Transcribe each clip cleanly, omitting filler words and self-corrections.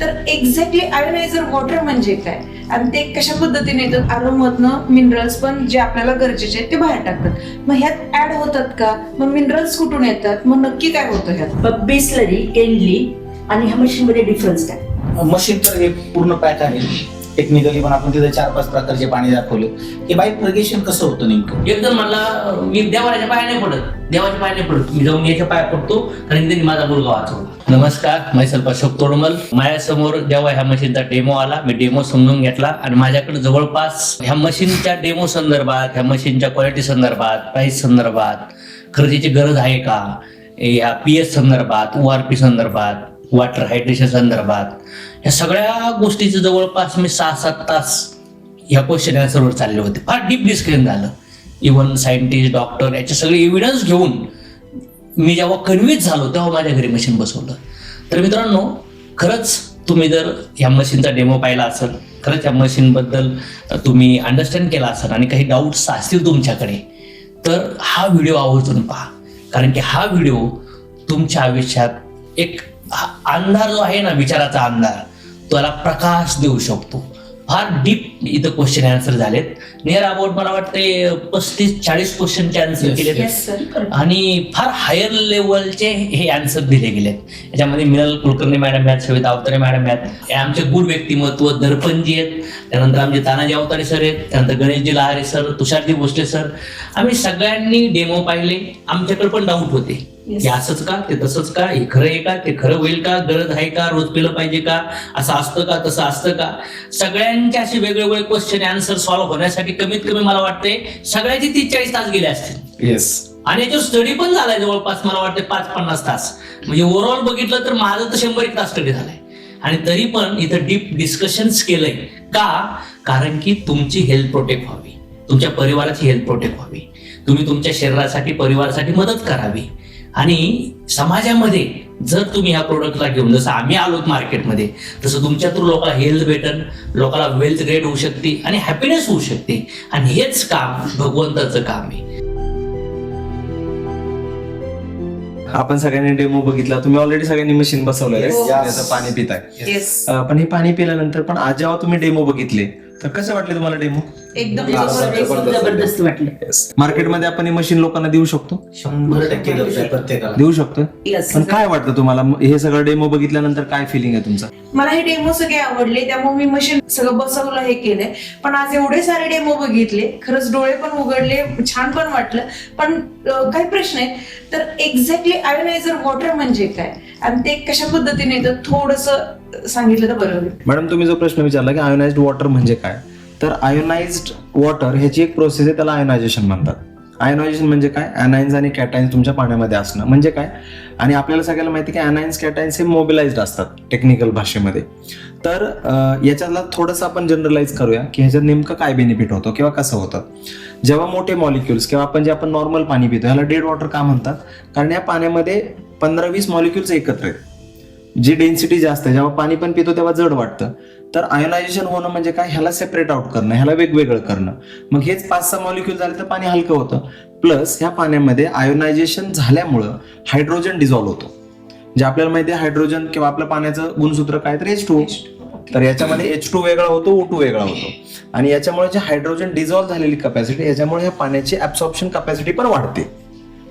तर exactly आयोनायझर water म्हणजे काय आणि ते कशा पद्धतीने येतात, आरोमधनं मिनरल्स पण जे आपल्याला गरजेचे आहेत ते बाहेर टाकतात. मग ह्यात ऍड होतात का, मग मिनरल्स कुठून येतात, मग नक्की काय होतं ह्यात? बिसलरी, केनली आणि ह्या मशीन मध्ये डिफरन्स काय? मशीन तर हे पूर्ण पॅक आहे. टेक्निकली पण आपण तिथे 4-5 प्रकारचे पाणी दाखवले की बायफर्गेशन कसं होतं नेमकं. एकदम मला मी देवाच्या पाया नाही पडत, देवाच्या पाया नाही पडत, मी जाऊन याच्या पाया पडतो कारण त्यांनी माझा मुलगा वाचवला. नमस्कार, मैसल अशोक तोडमल. माझ्यासमोर जेव्हा ह्या मशीनचा डेमो आला, मी डेमो समजून घेतला आणि माझ्याकडे जवळपास ह्या मशीनच्या डेमो संदर्भात, ह्या मशीनच्या क्वालिटी संदर्भात, प्राइस संदर्भात, खरेदीची गरज आहे का, या PS संदर्भात, ORP संदर्भात, वॉटर हायड्रेशन संदर्भात, या सगळ्या गोष्टीचं जवळपास मी 6-7 तास ह्या क्वेश्चन आन्सरवर चालले होते. फार डीप डिस्कशन झालं. इव्हन सायंटिस्ट, डॉक्टर याचे सगळे एव्हिडन्स घेऊन मी जेव्हा कन्व्हिन्स झालो तेव्हा माझ्या घरी मशीन बसवलं. तर मित्रांनो, खरंच तुम्ही जर ह्या मशीनचा डेमो पाहिला असेल, खरंच या मशीनबद्दल तुम्ही अंडरस्टँड केला असेल आणि काही डाऊट्स असतील तुमच्याकडे, तर हा व्हिडिओ आवर्जून पहा. कारण की हा व्हिडिओ तुमच्या आयुष्यात एक अंधार जो आहे ना, विचाराचा अंधार, त्याला प्रकाश देऊ शकतो. फार डीप इथं क्वेश्चन आन्सर झालेत. नियर अबाउट मला वाटते 35-40 क्वेश्चनचे आन्सर केलेत आणि फार हायर लेवलचे हे आन्सर दिले गेलेत. याच्यामध्ये मिनल कुलकर्णी मॅडम आहेत, सविता अवतारे मॅडम आहेत, हे आमचे गुड व्यक्तिमत्व दर्पणजी आहेत, त्यानंतर आमचे तानाजी अवतारे सर आहेत, त्यानंतर गणेशजी लहारे सर, तुषारजी भोसले सर. आम्ही सगळ्यांनी डेमो पाहिले. आमच्याकडे पण डाऊट होते की असंच का, ते तसंच का, हे खरं आहे का, ते खरं होईल का, गरज आहे का, रोज पिलं पाहिजे का, असं असतं का, तसं असतं का. सगळ्यांचे असे वेगवेगळे क्वेश्चन आन्सर सॉल्व्ह होण्यासाठी कमीत कमी मला वाटते सगळ्याचे 30-40 तास गेले असतील. येस. आणि याच्यावर स्टडी पण झालाय जवळपास मला वाटते 5-50 तास. म्हणजे ओव्हरऑल बघितलं तर माझं तर 100 तास स्टडी झालाय. आणि तरी पण इथं डीप डिस्कशन्स केलंय का, कारण की तुमची हेल्थ प्रोटेक्ट व्हावी, तुमच्या परिवाराची हेल्थ प्रोटेक्ट व्हावी, तुम्ही तुमच्या शरीरासाठी, परिवारासाठी मदत करावी. आणि समाजामध्ये जर तुम्ही ह्या प्रोडक्टला घेऊन, जसं आम्ही आलोत मार्केटमध्ये, तसं तुमच्या थ्रू लोकांना हेल्थ भेटन, लोकांना वेल्थ ग्रेड होऊ शकते आणि हॅपीनेस होऊ शकते. आणि हेच काम भगवंताचं काम आहे. आपण सगळ्यांनी डेमो बघितला, तुम्ही ऑलरेडी सगळ्यांनी मशीन बसवलेलं Yes. आहे, याचं पाणी पिताय. येस, पण हे पाणी पिल्यानंतर पण आज जेव्हा तुम्ही डेमो बघितले तर कसं वाटले तुम्हाला डेमो? एकदम जबरदस्त वाटलं. मार्केटमध्ये आपण हे मशीन लोकांना देऊ शकतो? 100% गरज आहे प्रत्येकाला. देऊ शकतो. Yes. पण काय वाटतं तुम्हाला, हे सगळं डेमो बघितल्यानंतर काय फिलिंग आहे तुमचं? मला हे डेमो सगळे आवडले, त्यामुळे मी मशीन सगळं बसवलं, हे केलंय. पण आज एवढे सारे डेमो बघितले, खरंच डोळे पण उघडले, छान पण वाटलं. पण काही प्रश्न आहेत. तर एक्झॅक्टली आयोनायझर वॉटर म्हणजे काय आणि ते कशा पद्धतीने येतं, थोडंसं सांगितलं तर बरं होईल. मॅडम, तुम्ही जो प्रश्न विचारला की आयोनाइज्ड वॉटर म्हणजे काय, तर आयोनाइज्ड वॉटर ह्याची एक प्रोसेस आहे, त्याला आयोनायझेशन म्हणतात. आयोनायझेशन म्हणजे काय, अनाइन्स आणि कॅटाइन्स तुमच्या पाण्यामध्ये असणं म्हणजे काय. आणि आपल्याला सगळ्याला माहिती आहे की अनाइन्स कॅटाइन्स हे मोबिलाइज्ड असतात टेक्निकल भाषेमध्ये. तर याच्याला थोडंसं आपण जनरलाइज करूया की ह्याच्यात नेमकं काय बेनिफिट होतं किंवा कसं होतं. जेव्हा मोठे मॉलिक्युल्स किंवा आपण नॉर्मल पाणी पितो ह्याला डेड वॉटर का म्हणतात, कारण या पाण्यामध्ये 15-20 मॉलिक्युल्स एकत्र आहेत, जी डेन्सिटी जास्त आहे. जेव्हा पाणी पण पितो तेव्हा जड वाटतं. तर आयोनायझेशन होणं म्हणजे काय, ह्याला सेपरेट आउट करणं, ह्याला वेगवेगळं करणं. मग हेच 5-6 मॉलिक्युल झाले तर पाणी हलकं होतं. प्लस ह्या पाण्यामध्ये आयोनायझेशन झाल्यामुळं हायड्रोजन डिझॉल्व्ह होतो. जे आपल्याला माहिती आहे हायड्रोजन किंवा आपलं पाण्याचं गुणसूत्र काय, तर H2O. तर याच्यामध्ये H2 वेगळा होतो, O2 वेगळा होतो. आणि याच्यामुळे जे हायड्रोजन डिझॉल्व्ह झालेली कपॅसिटी, याच्यामुळे ह्या पाण्याची ऍब्सॉर्प्शन कपॅसिटी पण वाढते.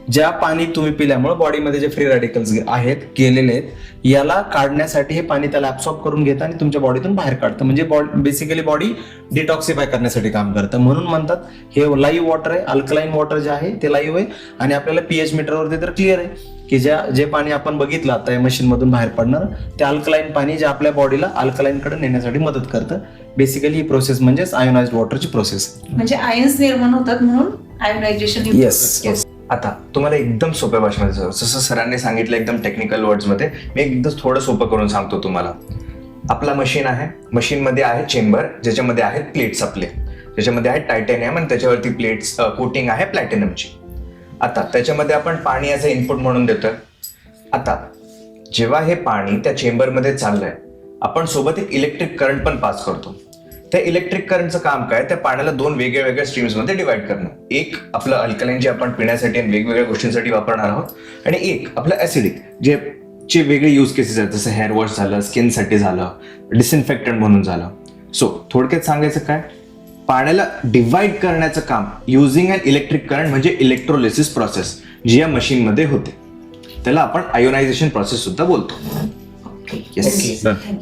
ज्या पाणी तुम्ही पिल्यामुळे बॉडीमध्ये जे फ्री रॅडिकल्स आहेत गेलेले आहेत, याला काढण्यासाठी हे पाणी त्याला ऍब्सॉर्ब करून घेतं आणि तुमच्या बॉडीतून बाहेर काढतं. म्हणजे बेसिकली बॉडी डिटॉक्सिफाय करण्यासाठी काम करतं. म्हणून म्हणतात हे लाईव्ह वॉटर आहे. अल्कलाईन वॉटर जे आहे ते लाईव्ह आहे. आणि आपल्याला pH मीटरवरती तर क्लिअर आहे की जे पाणी आपण बघितलं आता या मशीन मधून बाहेर पडणार, ते अल्कलाईन पाणी जे आपल्या बॉडीला अल्कलाईन कडे नेण्यासाठी मदत करतं. बेसिकली ही प्रोसेस म्हणजेच आयोनाइज्ड वॉटरची प्रोसेस. म्हणजे आयन्स निर्माण होतात म्हणून आयोनायझेशन. येस. आता तुम्हाला एकदम सोप्या भाषेमध्ये, जसं सरांनी सांगितलं एकदम टेक्निकल वर्ड्समध्ये, मी एकदम थोडं सोपं करून सांगतो तुम्हाला. आपला मशीन आहे, मशीनमध्ये आहे चेंबर, ज्याच्यामध्ये आहेत प्लेट्स आपले, ज्याच्यामध्ये आहे टायटॅनियम आणि त्याच्यावरती प्लेट्स कोटिंग आहे प्लॅटिनमची. आता त्याच्यामध्ये आपण पाणी ॲज अ इनपुट म्हणून देतोय. आता जेव्हा हे पाणी त्या चेंबरमध्ये चाललंय, आपण सोबत एक इलेक्ट्रिक करंट पण पास करतो. त्या इलेक्ट्रिक करंटचं काम काय, त्या पाण्याला 2 वेगळ्या वेगळ्या स्ट्रीम्समध्ये डिवाइड करणं. एक आपलं अल्कलाईन जे आपण पिण्यासाठी आणि वेगवेगळ्या गोष्टींसाठी वापरणार आहोत, आणि एक आपलं ऍसिडिक जे चे वेगळे यूज केसेस आहेत, जसं हेअर वॉश झालं, स्किनसाठी झालं, डिसइन्फेक्टंट म्हणून झालं. सो थोडक्यात सांगायचं काय, पाण्याला डिवाइड करण्याचं काम युझिंग अन इलेक्ट्रिक करंट म्हणजे इलेक्ट्रोलिसिस प्रोसेस जी या मशीनमध्ये होते, त्याला आपण आयोनायझेशन प्रोसेस सुद्धा बोलतो. Yes.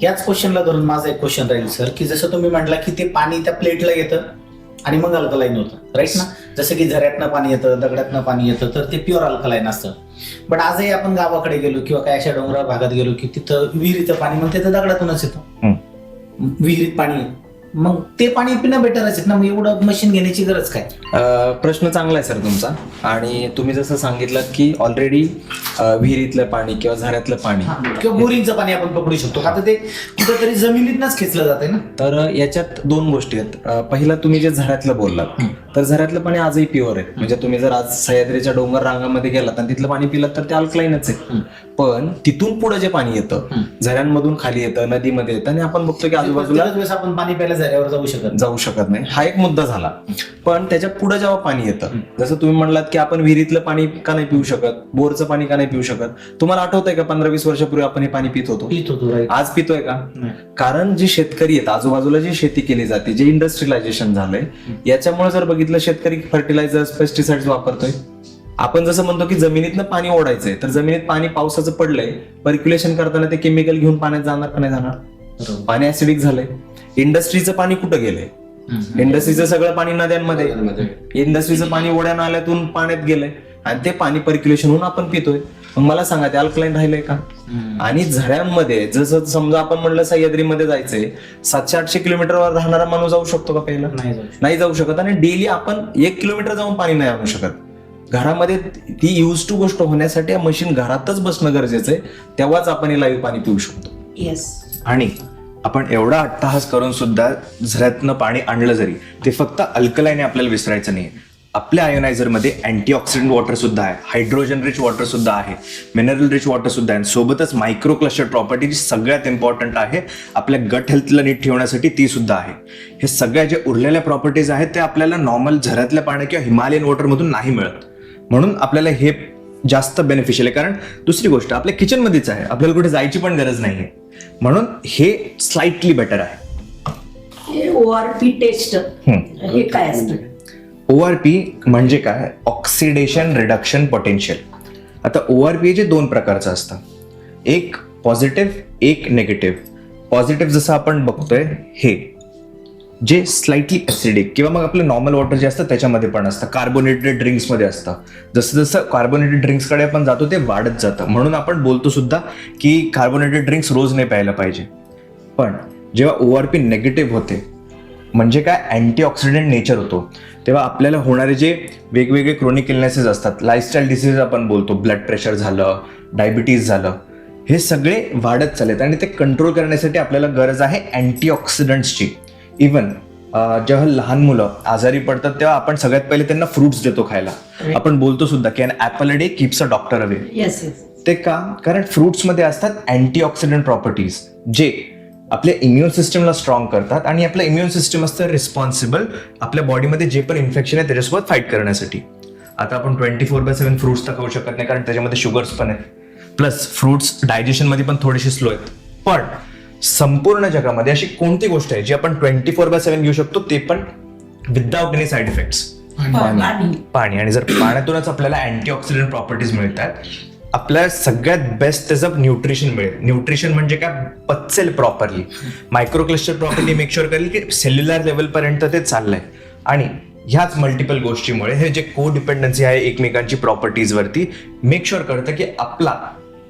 याच क्वेश्चनला धरून माझा एक क्वेश्चन राहील सर, की जसं तुम्ही म्हटला की ते पाणी त्या प्लेटला येतं आणि मग अल्कलाईन होतं, राईट ना? जसं की झऱ्यातनं पाणी येतं, दगडातनं पाणी येतं, तर ते प्युअर अल्कलाईन असतं. पण आजही आपण गावाकडे गेलो किंवा काय अशा डोंगराळ भागात गेलो की तिथं विहिरीचं पाणी मग तिथं दगडातूनच येतं, विहिरीत पाणी येतं. मग ते पाणी पिणं बेटर असेल ना, मग एवढं मशीन घेण्याची गरज काय? प्रश्न चांगला आहे सर तुमचा. आणि तुम्ही जसं सांगितलं की ऑलरेडी विहिरीतलं पाणी किंवा झऱ्यातलं पाणी किंवा बोरिंगचं पाणी आपण पकडू शकतो, आता ते कुठेतरी जमिनीतनच खेचलं जाते ना. तर याच्यात दोन गोष्टी आहेत. पहिला तुम्ही जे झऱ्यातलं बोललात, तर झऱ्यातलं पाणी आजही प्युअर आहे. म्हणजे तुम्ही जर आज सह्याद्रीच्या डोंगर रांगामध्ये गेलात आणि तिथलं पाणी पिलात तर ते अल्कलाईनच आहे. पण तिथून पुढे जे पाणी येतं, झऱ्यांमधून खाली येतं, नदीमध्ये येतं, आणि आपण बघतो की आजूबाजूला आपण पाणी प्यायला झऱ्यावर जाऊ शकत नाही. हा एक मुद्दा झाला. पण त्याच्या पुढे जेव्हा पाणी येतं, जसं तुम्ही म्हणलात की आपण विहिरीतलं पाणी का नाही पिऊ शकत, बोरचं पाणी का नाही पिऊ शकत, तुम्हाला आठवतंय का 15-20 वर्षापूर्वी आपण हे पाणी पित होतो? आज पितोय का? कारण जे शेतकरी आहेत, आजूबाजूला जी शेती केली जाते, जे इंडस्ट्रियलायझेशन झालंय, याच्यामुळे जर बघितलं शेतकरी फर्टिलायझर्स, पेस्टिसाइड्स वापरतोय. आपण जसं म्हणतो की जमिनीतनं पाणी ओढायचंय, तर जमिनीत पाणी पावसाचं पडलंय, पर्क्युलेशन करताना ते केमिकल घेऊन पाण्यात जाणार का नाही जाणार? पाणी ऍसिडिक झालंय. इंडस्ट्रीचं पाणी कुठं गेलंय? इंडस्ट्रीचं सगळं पाणी नद्यांमध्ये, इंडस्ट्रीचं पाणी ओढ्या नाल्यातून पाण्यात गेलंय आणि ते पाणी पर्क्युलेशन होऊन आपण पितोय. मग मला सांगा, ते अल्कलाईन राहिलंय का? आणि झऱ्यांमध्ये जसं समजा आपण म्हणलं सह्याद्रीमध्ये जायचंय, 700-800 किलोमीटरवर राहणारा माणूस जाऊ शकतो का? पहिला नाही जाऊ शकत. आणि डेली आपण 1 किलोमीटर जाऊन पाणी नाही आणू शकत. घरामध्ये ती यूज टू गोष्ट होण्यासाठी मशीन घरातच बसणं गरजेचं आहे, तेव्हाच आपण लाईव्ह पाणी पिऊ शकतो. येस. आणि आपण एवढा अट्टहास करून सुद्धा झऱ्यातनं पाणी आणलं जरी, ते फक्त अल्कलाईन आपल्याला विसरायचं नाही. आपल्या आयोनायझरमध्ये अँटीऑक्सिडंट वॉटर सुद्धा आहे, हायड्रोजन रिच वॉटर सुद्धा आहे, मिनरल रिच वॉटर सुद्धा आहे, सोबतच मायक्रो क्लस्टर प्रॉपर्टी जी सगळ्यात इम्पॉर्टंट आहे आपल्या गट हेल्थला नीट ठेवण्यासाठी, ती सुद्धा आहे. हे सगळ्या ज्या उरलेल्या प्रॉपर्टीज आहेत ते आपल्याला नॉर्मल झऱ्यातल्या पाणी किंवा हिमालयन वॉटरमधून नाही मिळत. म्हणून आपल्याला हे जास्त बेनिफिशियल आहे. कारण दुसरी गोष्ट आपल्या किचनमध्येच आहे, आपल्याला कुठे जायची पण गरज नाहीये. म्हणून हे स्लाइटली बेटर आहे. ORP टेस्ट हे काय असतं? ORP म्हणजे काय? Oxidation reduction potential. आता ORP जे 2 प्रकारचं असतं, एक पॉझिटिव्ह, एक निगेटिव्ह. पॉझिटिव्ह जसं आपण बघतोय हे जे स्लाइटली ऍसिडिक किंवा मग आपलं नॉर्मल वॉटर जे असतं त्याच्यामध्ये पण असतं, कार्बोनेटेड ड्रिंक्समध्ये असतं. जसं जसं कार्बोनेटेड ड्रिंक्सकडे आपण जातो ते वाढत जातं. म्हणून आपण बोलतो सुद्धा की कार्बोनेटेड ड्रिंक्स रोज नाही प्यायला पाहिजे. पण जेव्हा ORP निगेटिव्ह होते, म्हणजे काय, अँटीऑक्सिडंट नेचर होतो, तेव्हा आपल्याला होणारे जे वेगवेगळे क्रोनिक इलनेसेस असतात, लाईफस्टाईल डिसीज आपण बोलतो, ब्लड प्रेशर झालं, डायबिटीज झालं, हे सगळे वाढत चाललेत. आणि ते कंट्रोल करण्यासाठी आपल्याला गरज आहे अँटीऑक्सिडंट्सची. इवन जेव्हा लहान मुलं आजारी पडतात तेव्हा आपण सगळ्यात पहिले त्यांना फ्रुट्स देतो खायला. आपण बोलतो सुद्धा की apple a day keeps a doctor away. ते का? कारण फ्रुट्समध्ये असतात अँटीऑक्सिडंट प्रॉपर्टीज जे आपल्या इम्युन सिस्टमला स्ट्रॉंग करतात आणि आपलं इम्युन सिस्टम असतं रिस्पॉन्सिबल आपल्या बॉडीमध्ये जे पण इन्फेक्शन आहे त्याच्यासोबत फाईट करण्यासाठी. आता आपण 24/7 फ्रुट्स तर खाऊ शकत नाही, कारण त्याच्यामध्ये शुगर्स पण आहेत, प्लस फ्रुट्स डायजेशनमध्ये पण थोडेसे स्लो आहेत. पण संपूर्ण जगामध्ये अशी कोणती गोष्ट आहे जी आपण 24/7 घेऊ शकतो, ते पण विदाउट एनी साईड इफेक्ट्स? पाणी. आणि जर पाण्यातूनच आपल्याला अँटीऑक्सिडंट प्रॉपर्टीज मिळतात, आपल्याला सगळ्यात बेस्ट त्याचं न्यूट्रिशन मिळेल. न्यूट्रिशन म्हणजे काय? पचेल प्रॉपरली, मायक्रोक्लस्टर प्रॉपर्टी मेक शुअर करेल की सेल्युलर लेवलपर्यंत ते चाललंय. आणि ह्याच मल्टिपल गोष्टीमुळे हे जे को डिपेंडन्सी आहे एकमेकांची प्रॉपर्टीजवरती, मेक शुअर करतं की आपला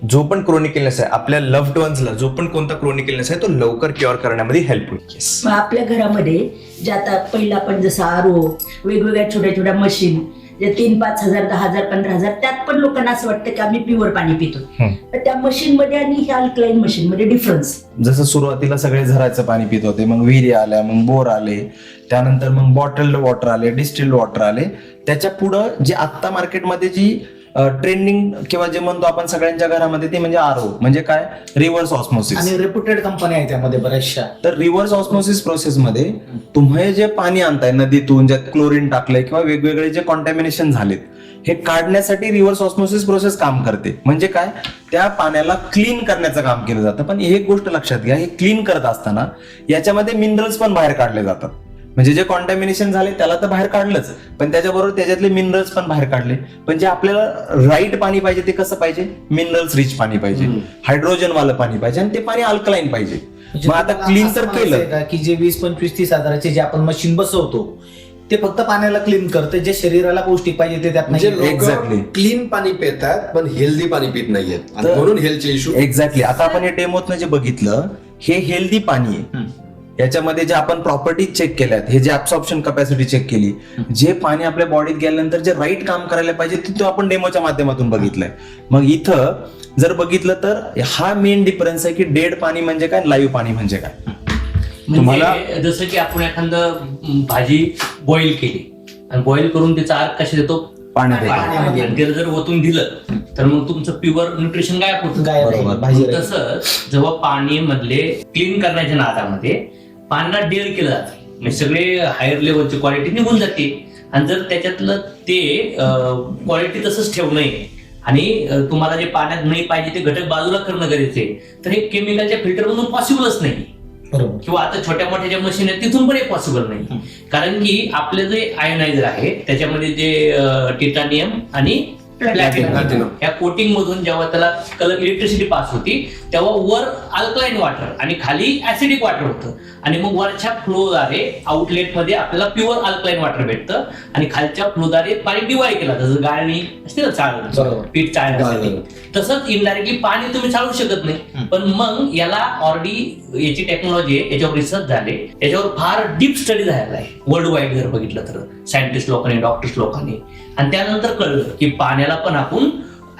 जो पण क्रोनिक इलनेस आहे, आपल्या लव्ड वन्सला जो पण कोणता क्रोनिक इलनेस आहे तो लवकर क्युअर करण्यामध्ये हेल्प होईल. मग आपल्या घरामध्ये जे आता पहिला आपण जसं RO, वेगवेगळ्या छोट्या छोट्या मशीन जे 3-5 हजार, 10,000, 15,000, त्यात पण लोकांना असं वाटतं की आम्ही प्युअर पाणी पितो. तर त्या मशीन मध्ये आणि ह्या अल्कलाईन मशीन मध्ये डिफरन्स? जसं सुरुवातीला सगळे झराचं पाणी पित होते, मग विहिरी आल्या, मग बोर आले, त्यानंतर मग बॉटल्ड वॉटर आले, डिस्टिल्ड वॉटर आले. त्याच्या पुढं जे आत्ता मार्केटमध्ये जी ट्रेंडिंग किंवा जे म्हणतो आपण सगळ्यांच्या घरामध्ये, ते म्हणजे RO. म्हणजे काय? Reverse osmosis. आणि रेप्युटेड कंपनी आहे त्यामध्ये बऱ्याचशा. तर रिव्हर्स ऑस्मोसिस प्रोसेसमध्ये तुम्ही जे पाणी आणताय नदीतून, ज्यात क्लोरीन टाकलंय किंवा वेगवेगळे जे कॉन्टॅमिनेशन झालेत, हे काढण्यासाठी रिव्हर्स ऑस्मोसिस प्रोसेस काम करते. म्हणजे काय, त्या पाण्याला क्लीन करण्याचं काम केलं जातं. पण एक गोष्ट लक्षात घ्या, हे क्लीन करत असताना याच्यामध्ये मिनरल्स पण बाहेर काढले जातात. म्हणजे जे कॉन्टॅमिनेशन झाले त्याला तर बाहेर काढलंच, पण त्याच्याबरोबर त्याच्यातले मिनरल्स पण बाहेर काढले. पण जे आपल्याला राईट पाणी पाहिजे ते कसं पाहिजे, मिनरल्स रिच पाणी पाहिजे, हायड्रोजन वालं पाणी पाहिजे, आणि ते पाणी अल्कलाईन पाहिजे. मग आता क्लीन तर केलं की जे 20-25-30 हजाराचे जे आपण मशीन बसवतो ते फक्त पाण्याला क्लीन करते, जे शरीराला पौष्टिक पाहिजे ते त्यात म्हणजे नाही. Exactly. क्लीन पाणी पितात पण हेल्दी पाणी पित नाहीयेत आणि तर- म्हणून हेल्थचे इश्यू. एक्झॅक्टली. आता आपण हे डेमोतनं जे बघितलं हे हेल्दी पाणी आहे. याच्यामध्ये जे आपण प्रॉपर्टीज चेक केल्यात, हे जे ऍब्सॉर्प्शन कॅपॅसिटी चेक केली, जे पाणी आपल्या बॉडीत गेल्यानंतर जे राईट काम करायला पाहिजे ते आपण डेमोच्या माध्यमातून बघितलंय. मग इथं जर बघितलं तर हा मेन डिफरन्स आहे की डेड पाणी म्हणजे काय, लाईव्ह पाणी म्हणजे काय. तुम्हाला- म्हणजे जसं की आपण एखादं भाजी बॉईल केली आणि बॉईल करून त्याचा अर्क कशा देतो, पाण्यात पाण्यामध्ये. आणि त्याला जर ओतून दिलं तर मग तुमचं प्युअर न्यूट्रिशन गायब होतं. गायब आहे, बरोबर. भाजी राहिली. तसंच जेव्हा पाणी मधले क्लीन करण्याच्या नादामध्ये पाण्याला डेड केलं जातं, म्हणजे सगळे हायर लेवलची क्वालिटी निघून जाते. आणि जर त्याच्यातलं ते क्वालिटी तसंच ठेवणं आहे आणि तुम्हाला जे पाण्यात नाही पाहिजे ते घटक बाजूला करणं गरजेचं आहे, तर हे केमिकलच्या फिल्टर मधून पॉसिबलच नाही. बरोबर. किंवा आता छोट्या मोठ्या ज्या मशीन आहेत तिथून पण हे पॉसिबल नाही. कारण की आपलं जे आयोनायझर आहे त्याच्यामध्ये जे टिटानियम आणि प्लॅटिनम Platinum. या कोटिंग मधून जेव्हा त्याला कलर इलेक्ट्रिसिटी पास होती तेव्हा वर अल्कलाईन वॉटर आणि खाली ऍसिडिक वॉटर होतं. आणि मग वरच्या फ्लोद्वारे आउटलेट मध्ये आपल्याला प्युअर अल्कलाईन वॉटर भेटतं आणि खालच्या फ्लोद्वारे पाणी डिवाइड केलं, जसं गाळणी असते ना चाळण, बरोबर. पीठ चाळण्यासाठी. गाळणी. तसंच इनडायरेक्टली पाणी तुम्ही चालू शकत नाही. पण मग याला ऑलरेडी याची टेक्नॉलॉजी आहे, याच्यावर रिसर्च झाले, याच्यावर फार डीप स्टडी झालेला आहे वर्ल्ड वाईड जर बघितलं तर, सायंटिस्ट लोकांनी, डॉक्टर्स लोकांनी. आणि त्यानंतर कळलं की पाण्याला पण आपण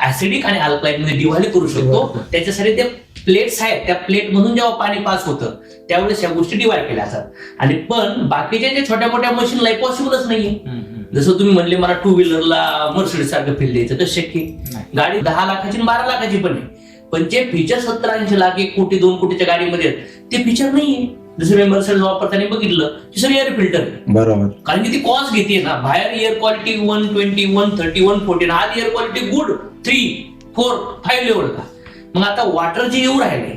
ऍसिडिक आणि अल्कलाईन मध्ये डिव्हाइड करू शकतो. त्याच्यासाठी त्या प्लेट्स आहेत, त्या प्लेट मधून जेव्हा पाणी पास होतं त्यावेळेस या गोष्टी डिवाइड केल्या जातात. आणि पण बाकीच्या ज्या छोट्या मोठ्या मशीनला पॉसिबलच नाहीये. जसं तुम्ही म्हणले मला टू व्हीलरला मर्सिडीज सारखं फील द्यायचं, तर शक्य आहे. गाडी 10 लाखाची 12 लाखाची पण आहे, पण जे फीचर 70-80 लाख 1 कोटी 2 कोटीच्या गाडीमध्ये आहेत ते फीचर नाहीये. जसं मी मर्सिडीज वापरताना बघितलं की सर एअर फिल्टर आहे, बरोबर. कारण की ती कॉस्ट घेते ना. बाहेर एअर क्वालिटी 120, 130, 140, आज एअर क्वालिटी गुड 3, 4, 5 लेवलला. मग आता वॉटर जे येऊ राहिले,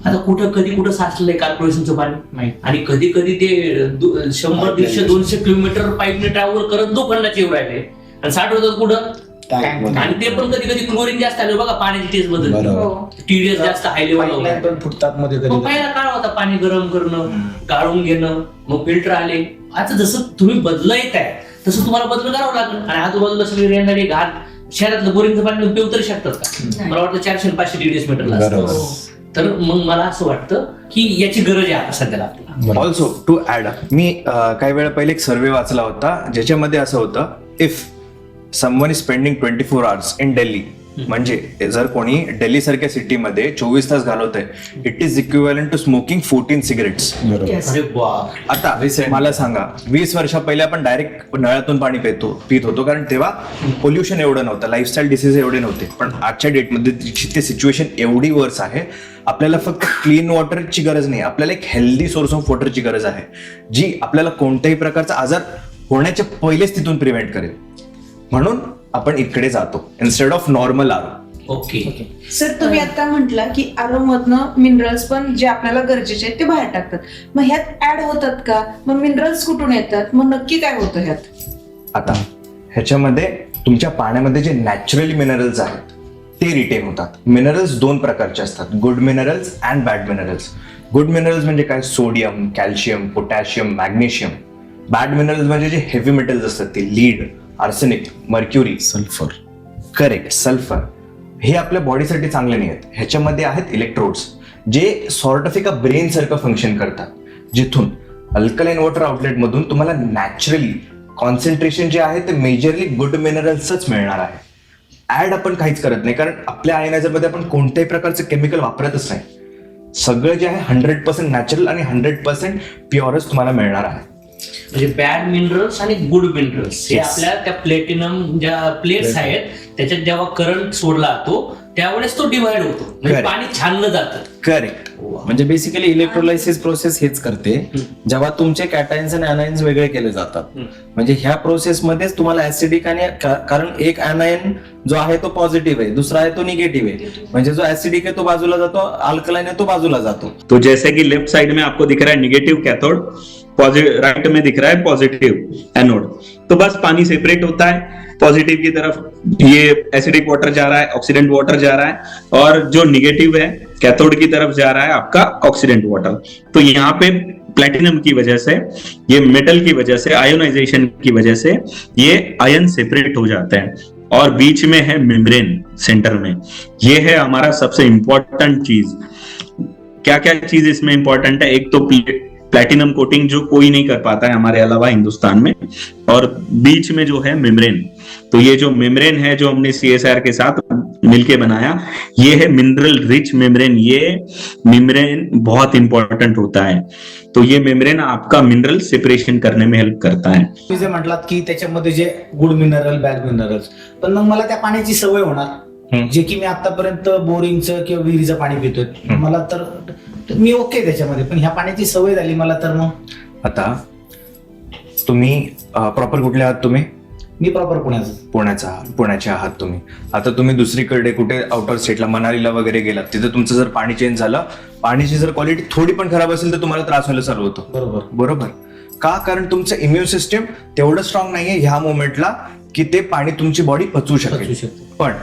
आता कुठं कधी कुठं साचलंय कॉर्पोरेशनचं पाणी, आणि कधी कधी ते 100, 150, 200 किलोमीटर पाईपने ट्रॅव्हल करत लोखंडाचे येऊ राहिले आणि साठवतात कुठं. आणि ते पण कधी कधी क्लोरीन जास्त आलं बघा, पाण्याची टेस्ट बदलते, बरोबर. टीडीएस जास्त हाय लेवल. Pipeline पण फुटतात मध्ये मग कधी. पहिला काळ होता पाणी गरम करणं, गाळून घेणं, मग फिल्टर आले. आता जसं तुम्ही बदल येत आहे तसं तुम्हाला बदल करावं लागेल. आणि आजूबाजूला सगळी रेंदारी घाट, शहरातलं बोरिंगचं पाणी पिऊ तरी शकतात का? मला वाटतं 400-500 टीडीएस मीटरला बरोबर. असतं. तर मग मला असं वाटतं की याची गरज आहे आता सध्याला आपल्याला. ऑल्सो टू ऍड मी काही वेळा पहिले एक सर्वे वाचला होता ज्याच्यामध्ये असं होतं, if someone is spending 24 hours in Delhi, म्हणजे जर कोणी दिल्ली सारख्या सिटीमध्ये 24 तास घालवत आहे, it is equivalent to smoking 14 cigarettes. Yes. अरे बाप. आता मला सांगा, 20 वर्षा पहिले आपण डायरेक्ट नळातून पाणी पित होतो, कारण तेव्हा पोल्युशन एवढं नव्हतं, लाईफस्टाईल डिसीज एवढे नव्हते. पण आजच्या डेटमध्ये ते सिच्युएशन एवढी वर्स आहे, आपल्याला फक्त क्लीन वॉटरची गरज नाही, आपल्याला एक हेल्दी सोर्स ऑफ वॉटरची गरज आहे, जी आपल्याला कोणत्याही प्रकारचा आजार होण्याच्या पहिलेच तिथून प्रिव्हेंट करेल. म्हणून आपण इकडे जातो instead of normal RO. Okay. Sir तुम्ही आता म्हटलं की आरो मधनं मिनरल्स पण जे आपल्याला गरजेचे आहेत ते बाहेर टाकतात, मग ह्यात ऍड होतात का? मग मिनरल्स कुठून येतात? मग नक्की काय होतं ह्यात? आता ह्याच्यामध्ये तुमच्या पाण्यामध्ये जे नॅचरली मिनरल्स आहेत ते रिटेन होतात. मिनरल्स 2 प्रकारचे असतात, good minerals and bad minerals. Good minerals म्हणजे काय, sodium, calcium, potassium, magnesium. Bad minerals म्हणजे जे हेवी मेटल्स असतात, ते lead, arsenic, mercury, sulphur. Correct, sulphur. हे आपल्या बॉडीसाठी चांगले नाही आहेत. ह्याच्यामध्ये आहेत इलेक्ट्रोड्स जे सॉर्ट ऑफ एका ब्रेन सारखं फंक्शन करतात, जिथून अल्कलाईन वॉटर आउटलेट मधून तुम्हाला नॅचरली कॉन्सन्ट्रेशन जे आहे ते मेजरली गुड मिनरल्सच मिळणार आहे. ऍड आपण काहीच करत नाही, कारण आपल्या आयनायझर मध्ये आपण कोणत्याही प्रकारचं केमिकल वापरतच नाही. सगळं जे आहे 100% नॅचरल आणि 100% प्युअरच तुम्हाला मिळणार आहे. म्हणजे बॅड मिनरल्स आणि गुड मिनरल्स हे आपल्या त्या प्लॅटिनम ज्या प्लेट्स आहेत त्याच्यात जेव्हा करंट सोडला जातो त्यावेळेस तो डिव्हाइड होतो, म्हणजे Correct. पाणी छानलं जातं. करेक्ट. म्हणजे बेसिकली इलेक्ट्रोलायसिस प्रोसेस हेच करते, जेव्हा तुमचे कॅटायन्स आणि अनायन्स वेगळे केले जातात. म्हणजे ह्या प्रोसेसमध्येच तुम्हाला ऍसिडिक आणि कारण एक अनायन जो आहे तो पॉझिटिव्ह आहे, दुसरा आहे तो निगेटिव्ह आहे. म्हणजे जो ऍसिडिक आहे तो बाजूला जातो, अल्कलाइन आहे तो बाजूला जातो. तो जैसे कि लेफ्ट साइड में आपको दिख रहा है निगेटिव कैथोड, राइट में दिख रहा है पॉजिटिव एनोड. तो बस पानी सेपरेट होता है, पॉजिटिव की तरफ ये एसिडिक वाटर जा रहा है, ऑक्सीडेंट वाटर जा रहा है, और जो निगेटिव है कैथोड की तरफ जा रहा है आपका ऑक्सीडेंट वाटर. तो यहाँ पे प्लेटिनम की वजह से, ये मेटल की वजह से, आयोनाइजेशन की वजह से ये आयन सेपरेट हो जाते हैं. और बीच में है मेम्ब्रेन सेंटर में, ये है हमारा सबसे इंपॉर्टेंट चीज. क्या क्या चीज इसमें इंपॉर्टेंट है? एक तो प्लैटिनम कोटिंग जो कोई नहीं कर पाता है हमारे अलावा हिंदुस्तान में, और बीच में जो है मेम्ब्रेन. तो ये जो मेम्ब्रेन है जो हमने CSIR के साथ मिलके बनाया, ये है मिनरल रिच मेम्ब्रेन. ये मेम्ब्रेन बहुत इंपॉर्टेंट होता है. तो ये मेम्ब्रेन आपका मिनरल सेपरेशन करने में हेल्प करता है. तुम्ही जे म्हटलात की त्याच्यामध्ये जे गुड मिनरल, बॅड मिनरल्स, पण मग मला त्या पाण्याची सवय होणार, जे की मी आतापर्यंत बोरिंगचं किंवा विहिरीचं पाणी पितोय, मला तर मी ओके त्याच्यामध्ये, पण ह्या पाण्याची सवय झाली मला, तर मग आता तुम्ही प्रॉपर कुठले आहात तुम्ही? मी प्रॉपर पुण्याचे आहात तुम्ही. आता तुम्ही दुसरीकडे कुठे आउट ऑफ स्टेटला, मनालीला वगैरे गेलात, तिथे तुमचं जर पाणी चेंज झालं, पाण्याची जर क्वालिटी थोडी पण खराब असेल तर तुम्हाला त्रास व्हायला चालू होतो. बरोबर का? कारण तुमचं इम्युन सिस्टम तेवढं स्ट्रॉंग नाहीये ह्या मोमेंटला की ते पाणी तुमची बॉडी पचवू शकेल. पण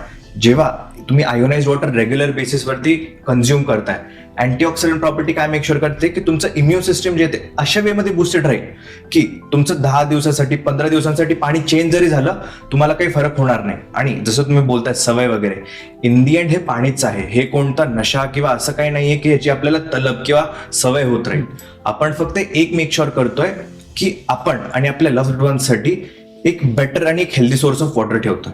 जेव्हा तुम्ही आयोनाइज वॉटर रेग्युलर बेसिसवरती कन्झ्युम करताय, अँटीऑक्सिडंट प्रॉपर्टी काय मेक शुअर करते की तुमचं इम्युन सिस्टम जे ते अशा वेमध्ये बुस्टेड राहील की तुमचं 10 दिवसांसाठी 15 दिवसांसाठी पाणी चेंज जरी झालं तुम्हाला काही फरक होणार नाही. आणि जसं तुम्ही बोलताय सवय वगैरे, इन दी एंड हे पाणीच आहे, हे कोणता नशा किंवा असं काही नाहीये की याची आपल्याला तलब किंवा सवय होत राहील. आपण फक्त एक मेक शुअर करतोय की आपण आणि आपल्या लव्हड वन्ससाठी एक बेटर आणि एक हेल्दी सोर्स ऑफ वॉटर ठेवतोय.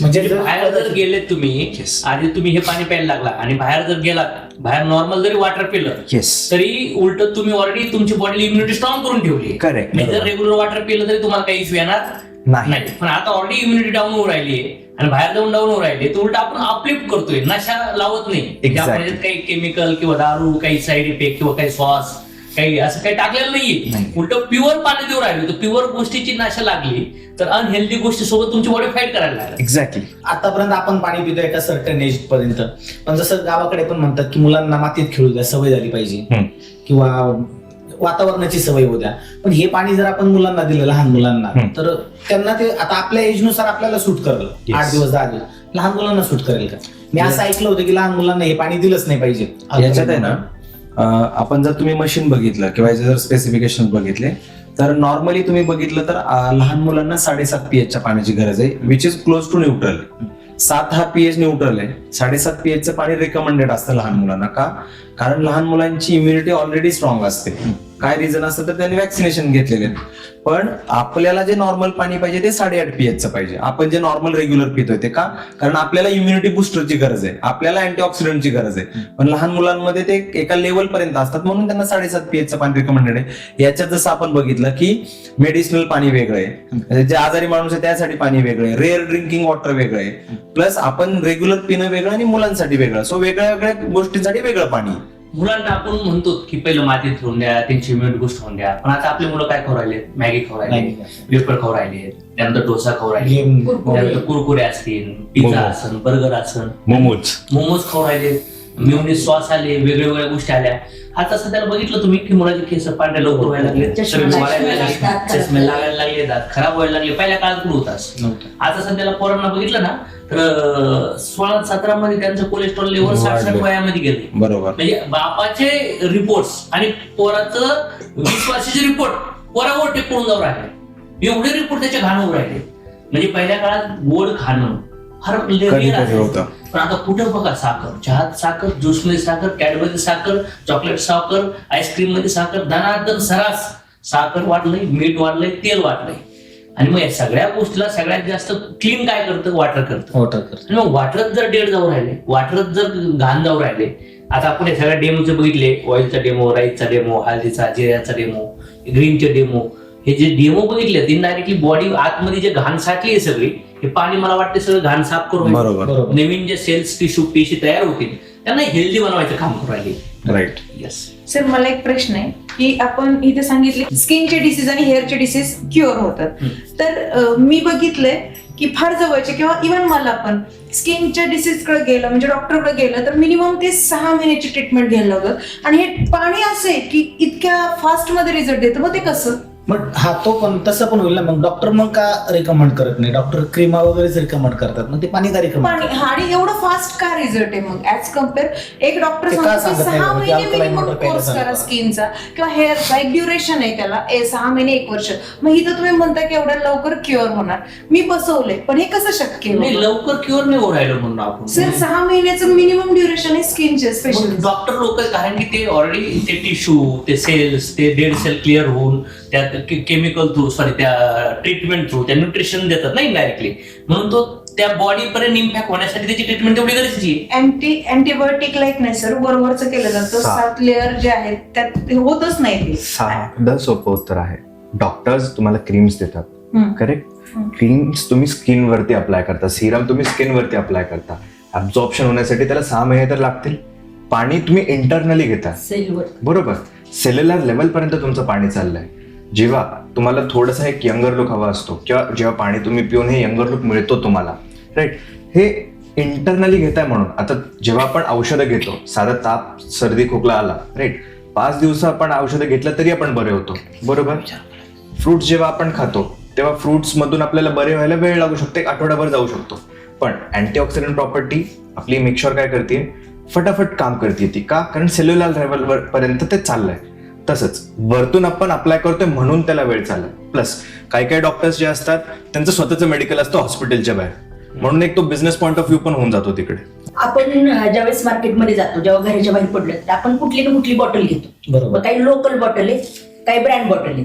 म्हणजे बाहेर जर गेले तुम्ही, आधी तुम्ही हे पाणी प्यायला लागला आणि बाहेर जर गेलात, बाहेर नॉर्मल जरी वॉटर पिलं तरी उलट तुम्ही ऑलरेडी तुमची बॉडी इम्युनिटी स्ट्रॉंग करून ठेवली. करेक्ट. जर रेग्युलर वॉटर पिलं तरी तुम्हाला काही इश्यू येणार नाही. पण आता ऑलरेडी इम्युनिटी डाऊन होऊ राहिली आणि बाहेर जाऊन डाऊन होऊ राहिले, तर उलट आपण अपलिफ्ट करतोय, नशा लावत नाही. त्यामध्ये काही केमिकल किंवा दारू, काही साईड इफेक्ट किंवा काही सॉस, काही असं काही टाकलेलं नाहीये. उलट प्युअर पाणी देऊ राहिलो, तर प्युअर गोष्टीची नशा लागली तर अनहेल्दी गोष्टी सोबत तुमची बॉडी फाईट करायला लागली. एक्झॅक्टली. आतापर्यंत आपण पाणी पितोय एका सर्टन एज पर्यंत, पण जसं गावाकडे पण म्हणतात की मुलांना मातीत खेळू द्या, सवय झाली पाहिजे, किंवा वातावरणाची सवय होऊ द्या. पण हे पाणी जर आपण मुलांना दिलं, लहान मुलांना, तर त्यांना ते आता आपल्या एजनुसार आपल्याला सूट करेल. 8 दिवस 10 दिवस लहान मुलांना सूट करेल का? मी असं ऐकलं होतं की लहान मुलांना हे पाणी दिलंच नाही पाहिजे. याच्यात आहे ना, आपण जर तुम्ही मशीन बघितलं किंवा याचे जर स्पेसिफिकेशन बघितले, तर नॉर्मली तुम्ही बघितलं तर लहान मुलांना 7.5 pH च्या पाण्याची गरज आहे, which is close to neutral. 7 हा pH न्यूट्रल आहे. 7.5 pH चं पाणी रिकमेंडेड असतं लहान मुलांना. का? कारण लहान मुलांची इम्युनिटी ऑलरेडी स्ट्रॉंग असते. काय रिझन असतं तर त्यांनी वॅक्सिनेशन घेतलेले. पण आपल्याला जे नॉर्मल पाणी पाहिजे ते 8.5 pH चं पाहिजे. आपण जे नॉर्मल रेग्युलर पितोय ते का? कारण आपल्याला इम्युनिटी बुस्टरची गरज आहे, आपल्याला अँटीऑक्सिडंटची गरज आहे. पण लहान मुलांमध्ये ते एका लेवल पर्यंत असतात, म्हणून त्यांना 7.5 pH चं पाणी रिकमेंडेड आहे. याच्यात जसं आपण बघितलं की मेडिसिनल पाणी वेगळं आहे, जे आजारी माणूस आहे त्यासाठी पाणी वेगळं आहे, रेअर ड्रिंकिंग वॉटर वेगळं आहे, प्लस आपण रेग्युलर पिणं वेगळं आणि मुलांसाठी वेगळं. सो वेगळ्या वेगळ्या गोष्टींसाठी वेगळं पाणी. मुलांना आपण म्हणतो की पहिलं मातीत ठेवून द्या, त्यांची इम्युनिटी बूस्ट होऊन द्या. पण आता आपली मुलं काय खाऊ राहिले? मॅगी खाऊ राहिले, वेफर खाऊ राहिले, त्यानंतर डोसा खाऊ राहिले, त्यानंतर कुरकुरे असतील, पिझ्झा असेल, बर्गर असेल, मोमोज खाऊ राहिले, म्युनिस सॉस आले, वेगवेगळ्या गोष्टी आल्या. आता सध्याला बघितलं तुम्ही की मुलाचे केस पांढरे लवकर व्हायला लागले, चष्मे लागायला लागले, दात खराब व्हायला लागले. पहिल्या काळात कुठं होताच. आता सध्याला पोरांना बघितलं ना तर 16-17 मध्ये त्यांचं कोलेस्ट्रॉल लेवल 60 वयामध्ये गेले. बरोबर. म्हणजे बापाचे रिपोर्ट्स आणि पोराचं 20 वर्षाचे रिपोर्ट पोरावर टेकून जाऊ राहिले. एवढे रिपोर्ट त्याच्या घाण होऊ राहिले. म्हणजे पहिल्या काळात गोड खाणं फार होतं. पण आता कुठं बघा, साखर, चहात साखर, ज्यूस मध्ये साखर, कॅडबरी साखर, चॉकलेट साखर, आईस्क्रीम मध्ये साखर, दनादन सरास साखर वाढलंय, मीठ वाढलंय, तेल वाढलंय. आणि मग या सगळ्या गोष्टीला सगळ्यात जास्त क्लीन काय करतं? वॉटर करतं. आणि मग वॉटरच जर डेड जाऊ राहिले, वॉटरच जर घाण जाऊ राहिले. आता आपण हे सगळ्या डेमोचे बघितले, ऑइलचा डेमो, राईसचा डेमो, हळदीचा, जिऱ्याचा डेमो, ग्रीनचे डेमो. हे जे डेमो बघितले इनडायरेक्टली बॉडी आतमध्ये जे घाण साठली आहे सगळी, हे पाणी मला वाटतं सगळं घाण साफ करून नवीन जे सेल्स टिश्यू पेशी तयार होतील त्यांना हेल्दी बनवायचं काम करू राहिले. राईट. येस. सर मला एक प्रश्न आहे की आपण इथे सांगितले स्किनचे डिसीज आणि हेअरचे डिसीज क्युअर होतात, तर मी बघितलंय की फार जवळचे किंवा इव्हन मला पण स्किनच्या डिसीजकडे गेलं म्हणजे डॉक्टरकडे गेलं तर मिनिमम ते 6 महिन्याची ट्रीटमेंट घ्यायला लागत आणि हे पाणी असं आहे की इतक्या फास्ट मध्ये रिझल्ट देतं, मग ते कसं? मग हा तो पण तसं पण होईल ना. मग डॉक्टर मग का रिकमेंड करत नाही? डॉक्टर क्रीमा वगैरेच रिकमेंड करतात, मग ते पाणी का रिकमेंड? पाणी आणि एवढं फास्ट का रिझल्ट आहे मग ऍज कम्पेअर एक डॉक्टर ते का सांगतो की सांगत नाही 6 बरं की महिने alkaline मिनिमम water प्यायला कोर्स करा सांगतात? स्किनचा किंवा हेअरचा एक ड्युरेशन आहे त्याला 6 महिने 1 वर्ष. मग इथं तुम्ही म्हणता की एवढ्या लवकर क्युअर होणार, मी बसवलंय पण हे कसं शक्य नाही, आहे? लवकर क्युअर नाही होऊ राहिलो म्हणून आपण. सर 6 महिन्याचं मिनिमम ड्युरेशन आहे स्किनचे स्पेशल. डॉक्टर लोक कारण की ते ऑलरेडी ते टिश्यू ते सेल्स ते डेड सेल क्लिअर होऊन त्यात केमिकल थ्रू सॉरी त्या ट्रीटमेंट थ्रू त्या न्यूट्रिशन देतात नाही डायरेक्टली, म्हणून तो त्या बॉडी पर्यंत इम्पॅक्ट होण्यासाठी त्याची ट्रीटमेंट तेवढी गरजेची आहे. अँटीबायोटिक लाईक नाही सर, वरवरचं केलं जातं. 7 लेअर जे आहेत त्यात ते होतच नाही ते. साधं सोपं उत्तर आहे. डॉक्टर्स तुम्हाला क्रीम्स देतात, हम्म. करेक्ट? क्रीम्स तुम्ही स्किन वरती अप्लाय करता, सिरम तुम्ही स्किन वरती अप्लाय करता. ऍब्झॉर्प्शन होण्यासाठी त्याला 6 महिने तर लागतील. पाणी तुम्ही इंटरनली घेता, सेलवर. बरोबर. सेल्युलर लेवल पर्यंत तुमचं पाणी चाललंय. जेव्हा तुम्हाला थोडासा एक यंगर लुक हवा असतो किंवा जेव्हा पाणी तुम्ही पिऊन हे यंगर लुक मिळतो तुम्हाला, राईट, हे इंटरनली घेताय. म्हणून आता जेव्हा आपण औषधं घेतो, साधा ताप सर्दी खोकला आला, राईट, 5 दिवस आपण औषधं घेतलं तरी आपण बरे होतो, बरोबर. फ्रुट्स जेव्हा आपण खातो तेव्हा फ्रुट्स मधून आपल्याला बरे व्हायला वेळ लागू शकतो, 1 आठवडाभर जाऊ शकतो. पण अँटीऑक्सिडंट प्रॉपर्टी आपली मेकश्युअर काय करते, फटाफट काम करते ती. का? कारण सेल्युलर लेवल पर्यंत ते चाललंय. तसंच वरतून आपण अप्लाय करतोय म्हणून त्याला वेळ चाललाय. प्लस काही काही डॉक्टर्स जे असतात त्यांचं स्वतःचं मेडिकल असतं हॉस्पिटलच्या बाहेर, म्हणून एक तो बिझनेस पॉईंट ऑफ व्ह्यू पण होऊन जातो तिकडे. आपण ज्यावेळेस मार्केटमध्ये जातो, जेव्हा घराच्या बाहेर पडलं तर आपण कुठली ना कुठली बॉटल घेतो. बरोबर. मग काही लोकल बॉटल आहे, काही ब्रँड बॉटल आहे.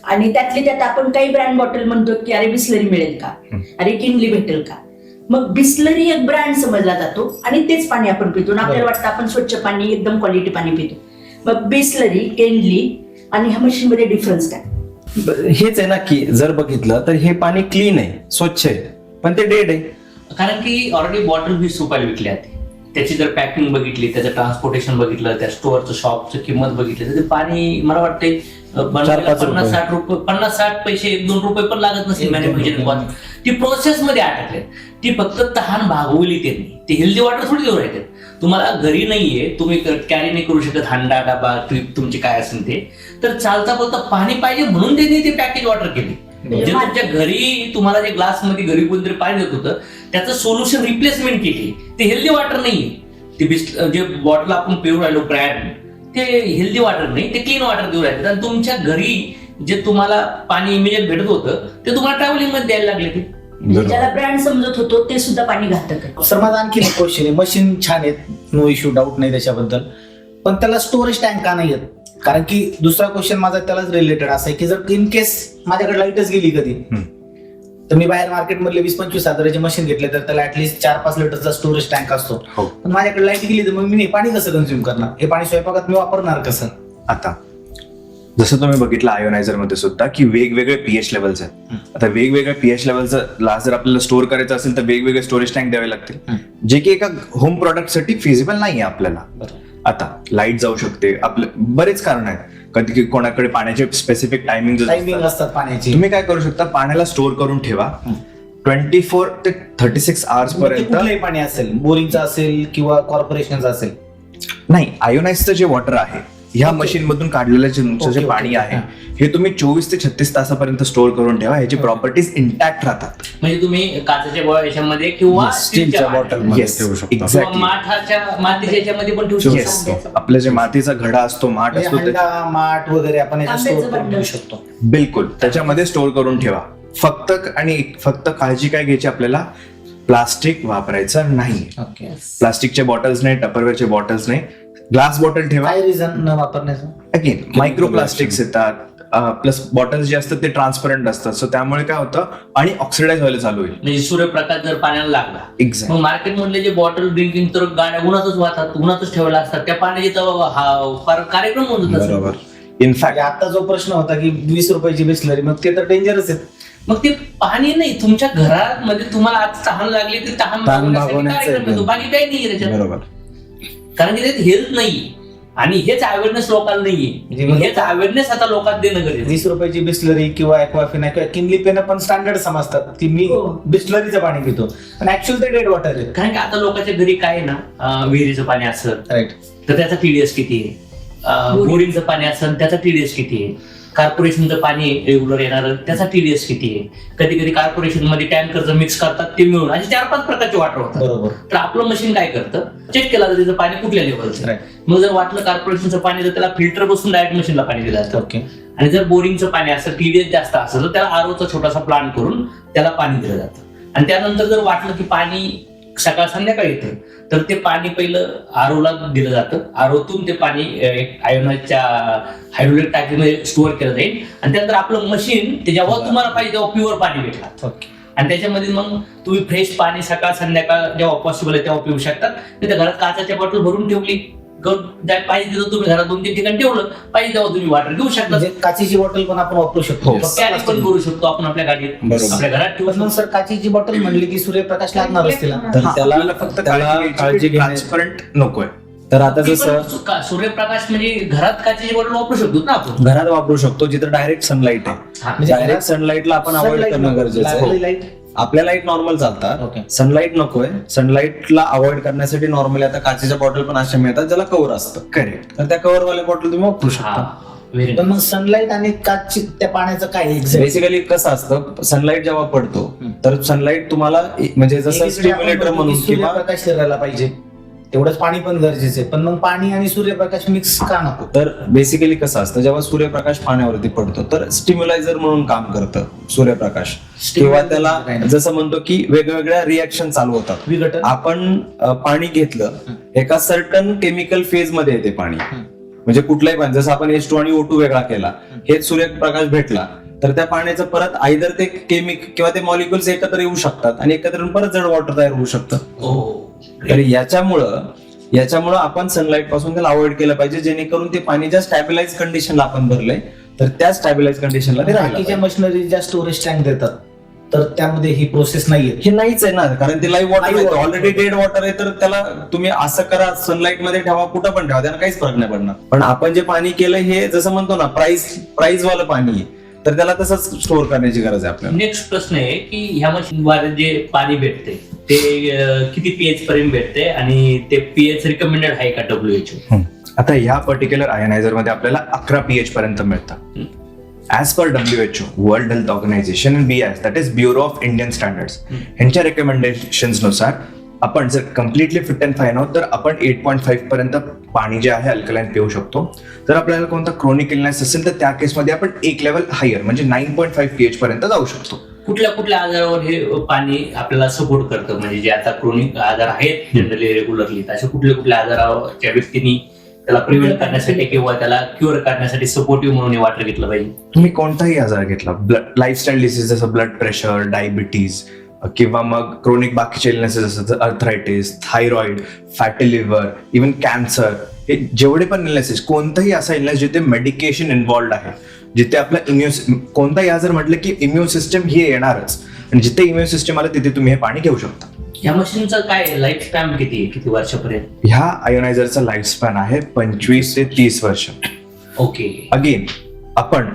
आणि त्यातली त्यात आपण काही ब्रँड बॉटल म्हणतो की अरे बिस्लरी मिळेल का, अरे किनली भेटेल का. मग बिस्लरी एक ब्रँड समजला जातो आणि तेच पाणी आपण पितो आणि आपल्याला वाटतं आपण स्वच्छ पाणी एकदम क्वालिटी पाणी पितो. मग बिस्लरी, केनली आणि ह्या मशीन मध्ये डिफरन्स काय? हेच आहे ना की जर बघितलं तर हे पाणी क्लीन आहे, स्वच्छ आहे, पण ते डेड आहे. कारण की ऑलरेडी बॉटल 20 रुपयाला विकली जाते. त्याची जर पॅकिंग बघितली, त्याचं ट्रान्सपोर्टेशन बघितलं, त्या स्टोअरचं शॉपचं किंमत बघितली तर ते पाणी मला वाटते 50-60 रुपये, 50-60 पैसे, 1-2 रुपये पण लागत नसेल मॅन्युफॅक्चरिंग. ती प्रोसेस मध्ये अटकले, ती फक्त तहान भागवली त्यांनी. ते हेल्दी वॉटर थोडी देऊ राहते. तुम्हाला घरी नाहीये, तुम्ही कॅरी नाही करू शकत हांडा डबा ट्रीप तुमची काय असेल ते, तर चालता बोलता पाणी पाहिजे म्हणून त्यांनी ते पॅकेज वॉटर केली. म्हणजे तुमच्या घरी तुम्हाला जे ग्लास मध्ये घरी कोणतरी पाणी देत होतं त्याचं सोल्युशन रिप्लेसमेंट केली. ते हेल्दी वॉटर नाहीये. ते जे बॉटल आपण पिऊ राहिलो ब्रँड, ते हेल्दी वॉटर नाही, ते क्लीन वॉटर देऊ राहिले. आणि तुमच्या घरी जे तुम्हाला पाणी इमिजिएट भेटत होतं ते तुम्हाला ट्रॅव्हलिंग मध्ये द्यायला लागले. ते ज्याला ब्रँड समजत होतो ते सुद्धा पाणी घातक आहे. सर माझा आणखी एक क्वेश्चन आहे. मशीन छान आहेत, नो इश्यू, डाऊट नाही त्याच्याबद्दल, पण त्याला स्टोरेज टँक का नाही येत? कारण की दुसरा क्वेश्चन माझा त्यालाच रिलेटेड असा आहे की जर इन केस माझ्याकडे लाईटच गेली कधी, तर मी बाहेर मार्केटमधले 20-25 हजाराचे मशीन घेतले तर त्याला ऍटलीस्ट 4-5 लिटरचा स्टोरेज टँक असतो. पण माझ्याकडे लाईट गेली तर मग मी पाणी कसं कन्झ्युम करणार? हे पाणी स्वयंपाकात मी वापरणार कसं? आता जसं तुम्ही बघितलं आयोनायझर मध्ये सुद्धा की वेगवेगळे पीएच लेवल्स आहेत. आता वेगवेगळ्या पीएच लेवलचा जर आपल्याला स्टोअर करायचं असेल तर वेगवेगळे स्टोरेज टँक द्यावे लागतील, जे की एका होम प्रोडक्ट साठी फिजिबल नाही आहे आपल्याला. आता लाईट जाऊ शकते, आपले बरेच कारण आहेत. कधी कोणाकडे पाण्याचे स्पेसिफिक टायमिंग असतात पाण्याची. तुम्ही काय करू शकता, पाण्याला स्टोअर करून ठेवा 24 ते 36 आवर्स पर्यंत. कुठलंही पाणी असेल, बोरिंगचं असेल किंवा कॉर्पोरेशनचं असेल. नाही, आयोनाइजचं जे वॉटर आहे ह्या मशीन मधून काढलेलं जे पाणी आहे हे तुम्ही 24 ते 36 तासापर्यंत स्टोअर करून ठेवा. ह्याची प्रॉपर्टीज इंटॅक्ट राहतात. म्हणजे तुम्ही काचेच्या याच्यामध्ये किंवा स्टीलच्या बॉटलमध्ये ठेवू शकता. एक्झॅक्टली. मातीच्या याच्यामध्ये पण ठेवू शकतो. येस, आपलं जे मातीचा घडा असतो, माठ असतो, हंडा, माठ वगैरे आपण याच्यात तांब्याचं स्टोअर करून बंडल. ठेवू शकतो. बिलकुल त्याच्यामध्ये स्टोअर करून ठेवा. फक्त काळजी काय घ्यायची, आपल्याला प्लास्टिक वापरायचं नाही. ओके. प्लास्टिकचे बॉटल्स नाही, टपरवेअरचे बॉटल्स नाही, ग्लास बॉटल ठेवा. काय रिझन न वापरण्याचं? अगेन मायक्रो प्लास्टिक्स येतात, प्लस बॉटल्स जे असतात ते ट्रान्सपरंट असतात, सो त्यामुळे काय होतं आणि ऑक्सिडाइज व्हायला चालू होईल. म्हणजे सूर्यप्रकाश जर पाण्याला लागला, एक्झॅक्ट. मग मार्केट मधले जे बॉटल ड्रिंकिंग तर गाड्या उन्हातच वाहतात, उन्हातच ठेवल्या असतात, त्या पाण्याचे तर कार्यक्रम होत बरोबर. असतात. इनफॅक्ट आता जो प्रश्न होता की 20 रुपयाची बिस्लरी, मग ते तर डेंजरच आहे. मग ते पाणी नाही, तुमच्या घरात मध्ये तुम्हाला आज तहान लागली, ती तहान भागवण्यासाठी भागवण्याचं कार्यक्रम एकदम. होतो, बाकी काही नाही त्याच्यात. बरोबर. कारण की त्यात हेल्थ नाहीये आणि हेच अवेअरनेस लोकांना नाहीये. हेच अवेअरनेस आता लोकांना देणं गरजेचं आहे. 20 रुपयाची बिस्लरी किंवा ॲक्वाफिना किंवा किनली पेनं पण स्टँडर्ड समजतात की मी बिस्लरीचं पाणी पितो, पण ऍक्च्युअल ते डेड वॉटर आहे. कारण की आता लोकांच्या घरी काय आहे ना, विहिरीचं पाणी असेल राईट. तर त्याचा TDS किती आहे, बोरिंगचं पाणी असेल त्याचा TDS किती आहे, कॉर्पोरेशनचं पाणी रेग्युलर येणार त्याचा TDS किती आहे, कधी कधी कॉर्पोरेशन मध्ये टँकरचं मिक्स करतात ते मिळून असे 4-5 प्रकारचे वॉटर होतात. बरोबर. तर आपलं मशीन काय करतं, चेक केलं जातं त्याचं पाणी कुठल्या लेवलचं आहे. मग जर वाटलं कॉर्पोरेशनचं पाणी तर त्याला फिल्टर बसून डायरेक्ट मशीनला पाणी दिलं जातं. ओके. आणि जर बोरिंगचं पाणी असेल, TDS जास्त असेल तर त्याला RO चा छोटासा प्लांट करून त्याला पाणी दिलं जातं. आणि त्यानंतर जर वाटलं की पाणी सकाळ संध्याकाळी येतं तर ते पाणी पहिलं RO दिलं जातं. ROतून ते पाणी आयोनाच्या हायड्रोलिक टाकीमध्ये स्टोअर केलं जाईल आणि त्यानंतर आपलं मशीन ते जेव्हा तुम्हाला पाहिजे तेव्हा प्युअर पाणी भेटणार. ओके. आणि त्याच्यामध्ये मग तुम्ही फ्रेश पाणी सकाळ संध्याकाळ जेव्हा पॉसिबल आहे तेव्हा पिऊ शकतात. नाही तर घरात काचाच्या बॉटल भरून ठेवली, पाहिजे तिथं तुम्ही घरात 2-3 ठिकाणी ठेवलं, पाहिजे तेव्हा तुम्ही वॉटर घेऊ शकता. म्हणजे काचेची बॉटल पण आपण वापरू शकतो. कॅरी पण करू शकतो आपण आपल्या गाडीत, आपल्या घरात ठेवू पण मग सर काचेची बॉटल म्हणली की सूर्यप्रकाश लागणारच तिला. तर त्याला आपल्याला फक्त काळजी ट्रान्सपरंट नकोय. तर आता जसं सूर्यप्रकाश म्हणजे घरात काचेची बॉटल वापरू शकतो ना आपण. घरात वापरू शकतो जिथं डायरेक्ट सनलाईट आहे. म्हणजे डायरेक्ट सनलाईटला आपण अवॉइड करणं गरजेचं आहे. लाईट आपल्या लाईट नॉर्मल चालतात, Okay. सनलाईट नकोय. सनलाईटला अवॉइड करण्यासाठी नॉर्मली आता काचेच्या बॉटल पण अशा मिळतात ज्याला कव्हर असतं. करेक्ट. तर त्या कव्हरवाल्या बॉटल तुम्ही वापरू शकता. व्हेरी पण मग सनलाईट आणि काचची त्या पाण्याचं काय एक्झॅक्ट? बेसिकली कसं असतं, सनलाईट जेव्हा पडतो तर सनलाईट तुम्हाला म्हणजे जसं स्टिम्युलेटर म्हणून किंवा सूर्यप्रकाश फिरायला पाहिजे तेवढंच पाणी पण गरजेचं आहे, पण मग पाणी आणि सूर्यप्रकाश मिक्स का नको? तर बेसिकली कसं असतं, जेव्हा सूर्यप्रकाश पाण्यावरती पडतो तर स्टिम्युलायझर म्हणून काम करतं सूर्यप्रकाश. किंवा त्याला जसं म्हणतो की वेगवेगळ्या रिॲक्शन चालू होतात. विघटन. आपण पाणी घेतलं, एका सर्टन केमिकल फेज मध्ये येते पाणी. म्हणजे कुठलाही पाणी, जसं आपण H2 आणि O2 वेगळा केला, हेच सूर्यप्रकाश भेटला तर त्या पाण्याचं परत आयदर ते किंवा ते मॉलिक्युल्स एकत्र येऊ शकतात आणि एकत्र येऊन परत जड वॉटर तयार होऊ शकतं. तर याच्यामुळं आपण सनलाईट पासून त्याला अवॉइड केलं पाहिजे, जेणेकरून ते पाणी ज्या स्टॅबिलाइज कंडिशनला आपण भरलंय तर त्या स्टॅबिलाइज कंडिशनला ते राहिलं बाकीच्या पाहिजे. मशिनरी ज्या स्टोरेज टँक देतात तर त्यामध्ये ही प्रोसेस नाहीये. हे नाहीच आहे ना, कारण ते लाईव्ह वॉटर Live आहे, water. ऑलरेडी डेड वॉटर आहे. तर त्याला तुम्ही असं करा, सनलाईट मध्ये ठेवा, कुठं पण ठेवा, त्याला काहीच फरक नाही पडणार. पण आपण जे पाणी केलं हे जसं म्हणतो ना प्राइस वालं पाणी आहे, तर त्याला तसंच स्टोअर करण्याची गरज आहे आपल्याला. नेक्स्ट प्रश्न आहे की ह्या मशीनद्वारे जे पाणी भेटते ते किती pH पर्यंत भेटते आणि ते pH रिकमेंडेड आहे का WHO? आता ह्या पर्टिक्युलर आयनायझर मध्ये आपल्याला 11 pH पर्यंत मिळतं. As per WHO, world health organization, BIS, that is bureau of Indian standards, यांच्या रेकमेंडेशन्स नुसार आपण जर कम्प्लिटली फिट अँड फाईन आहोत तर आपण 8.5 पर्यंत पाणी जे आहे अल्कलाईन पिऊ शकतो. जर आपल्याला कोणता क्रोनिक इलनेस असेल तर त्या केसमध्ये आपण एक लेवल हायर म्हणजे 9.5 pH पर्यंत जाऊ शकतो. कुठल्या कुठल्या आजारावर हे पाणी आपल्याला सपोर्ट करतं, म्हणजे जे आता क्रोनिक आजार आहेत जनरली रेग्युलरली, अशा कुठल्या कुठल्या आजाराच्या व्यक्तींनी त्याला प्रिव्हेंट करण्यासाठी किंवा त्याला क्युअर करण्यासाठी सपोर्टिव्ह म्हणून हे वॉटर घेतलं पाहिजे? तुम्ही कोणताही आजार घेतला, लाईफस्टाईल डिसीज जसं ब्लड प्रेशर, डायबिटीज किंवा मग क्रोनिक बाकीचे इलनेसेस जसं arthritis, thyroid, fatty liver, even cancer, हे जेवढे पण इलनेसेस, कोणताही असा इलनेस जिथे मेडिकेशन इन्व्हॉल्ड आहे, जिथे आपलं कोणताही आजार म्हटलं की इम्युन सिस्टम ही येणारच, आणि जिथे इम्युन सिस्टम आलं तिथे तुम्ही हे पाणी घेऊ शकता. या मशीनचं काय लाईफ स्पॅन किती वर्षापर्यंत? ह्या आयोनायझरचा लाईफ स्पॅन आहे 25 ते 30 वर्ष. ओके. अगेन आपण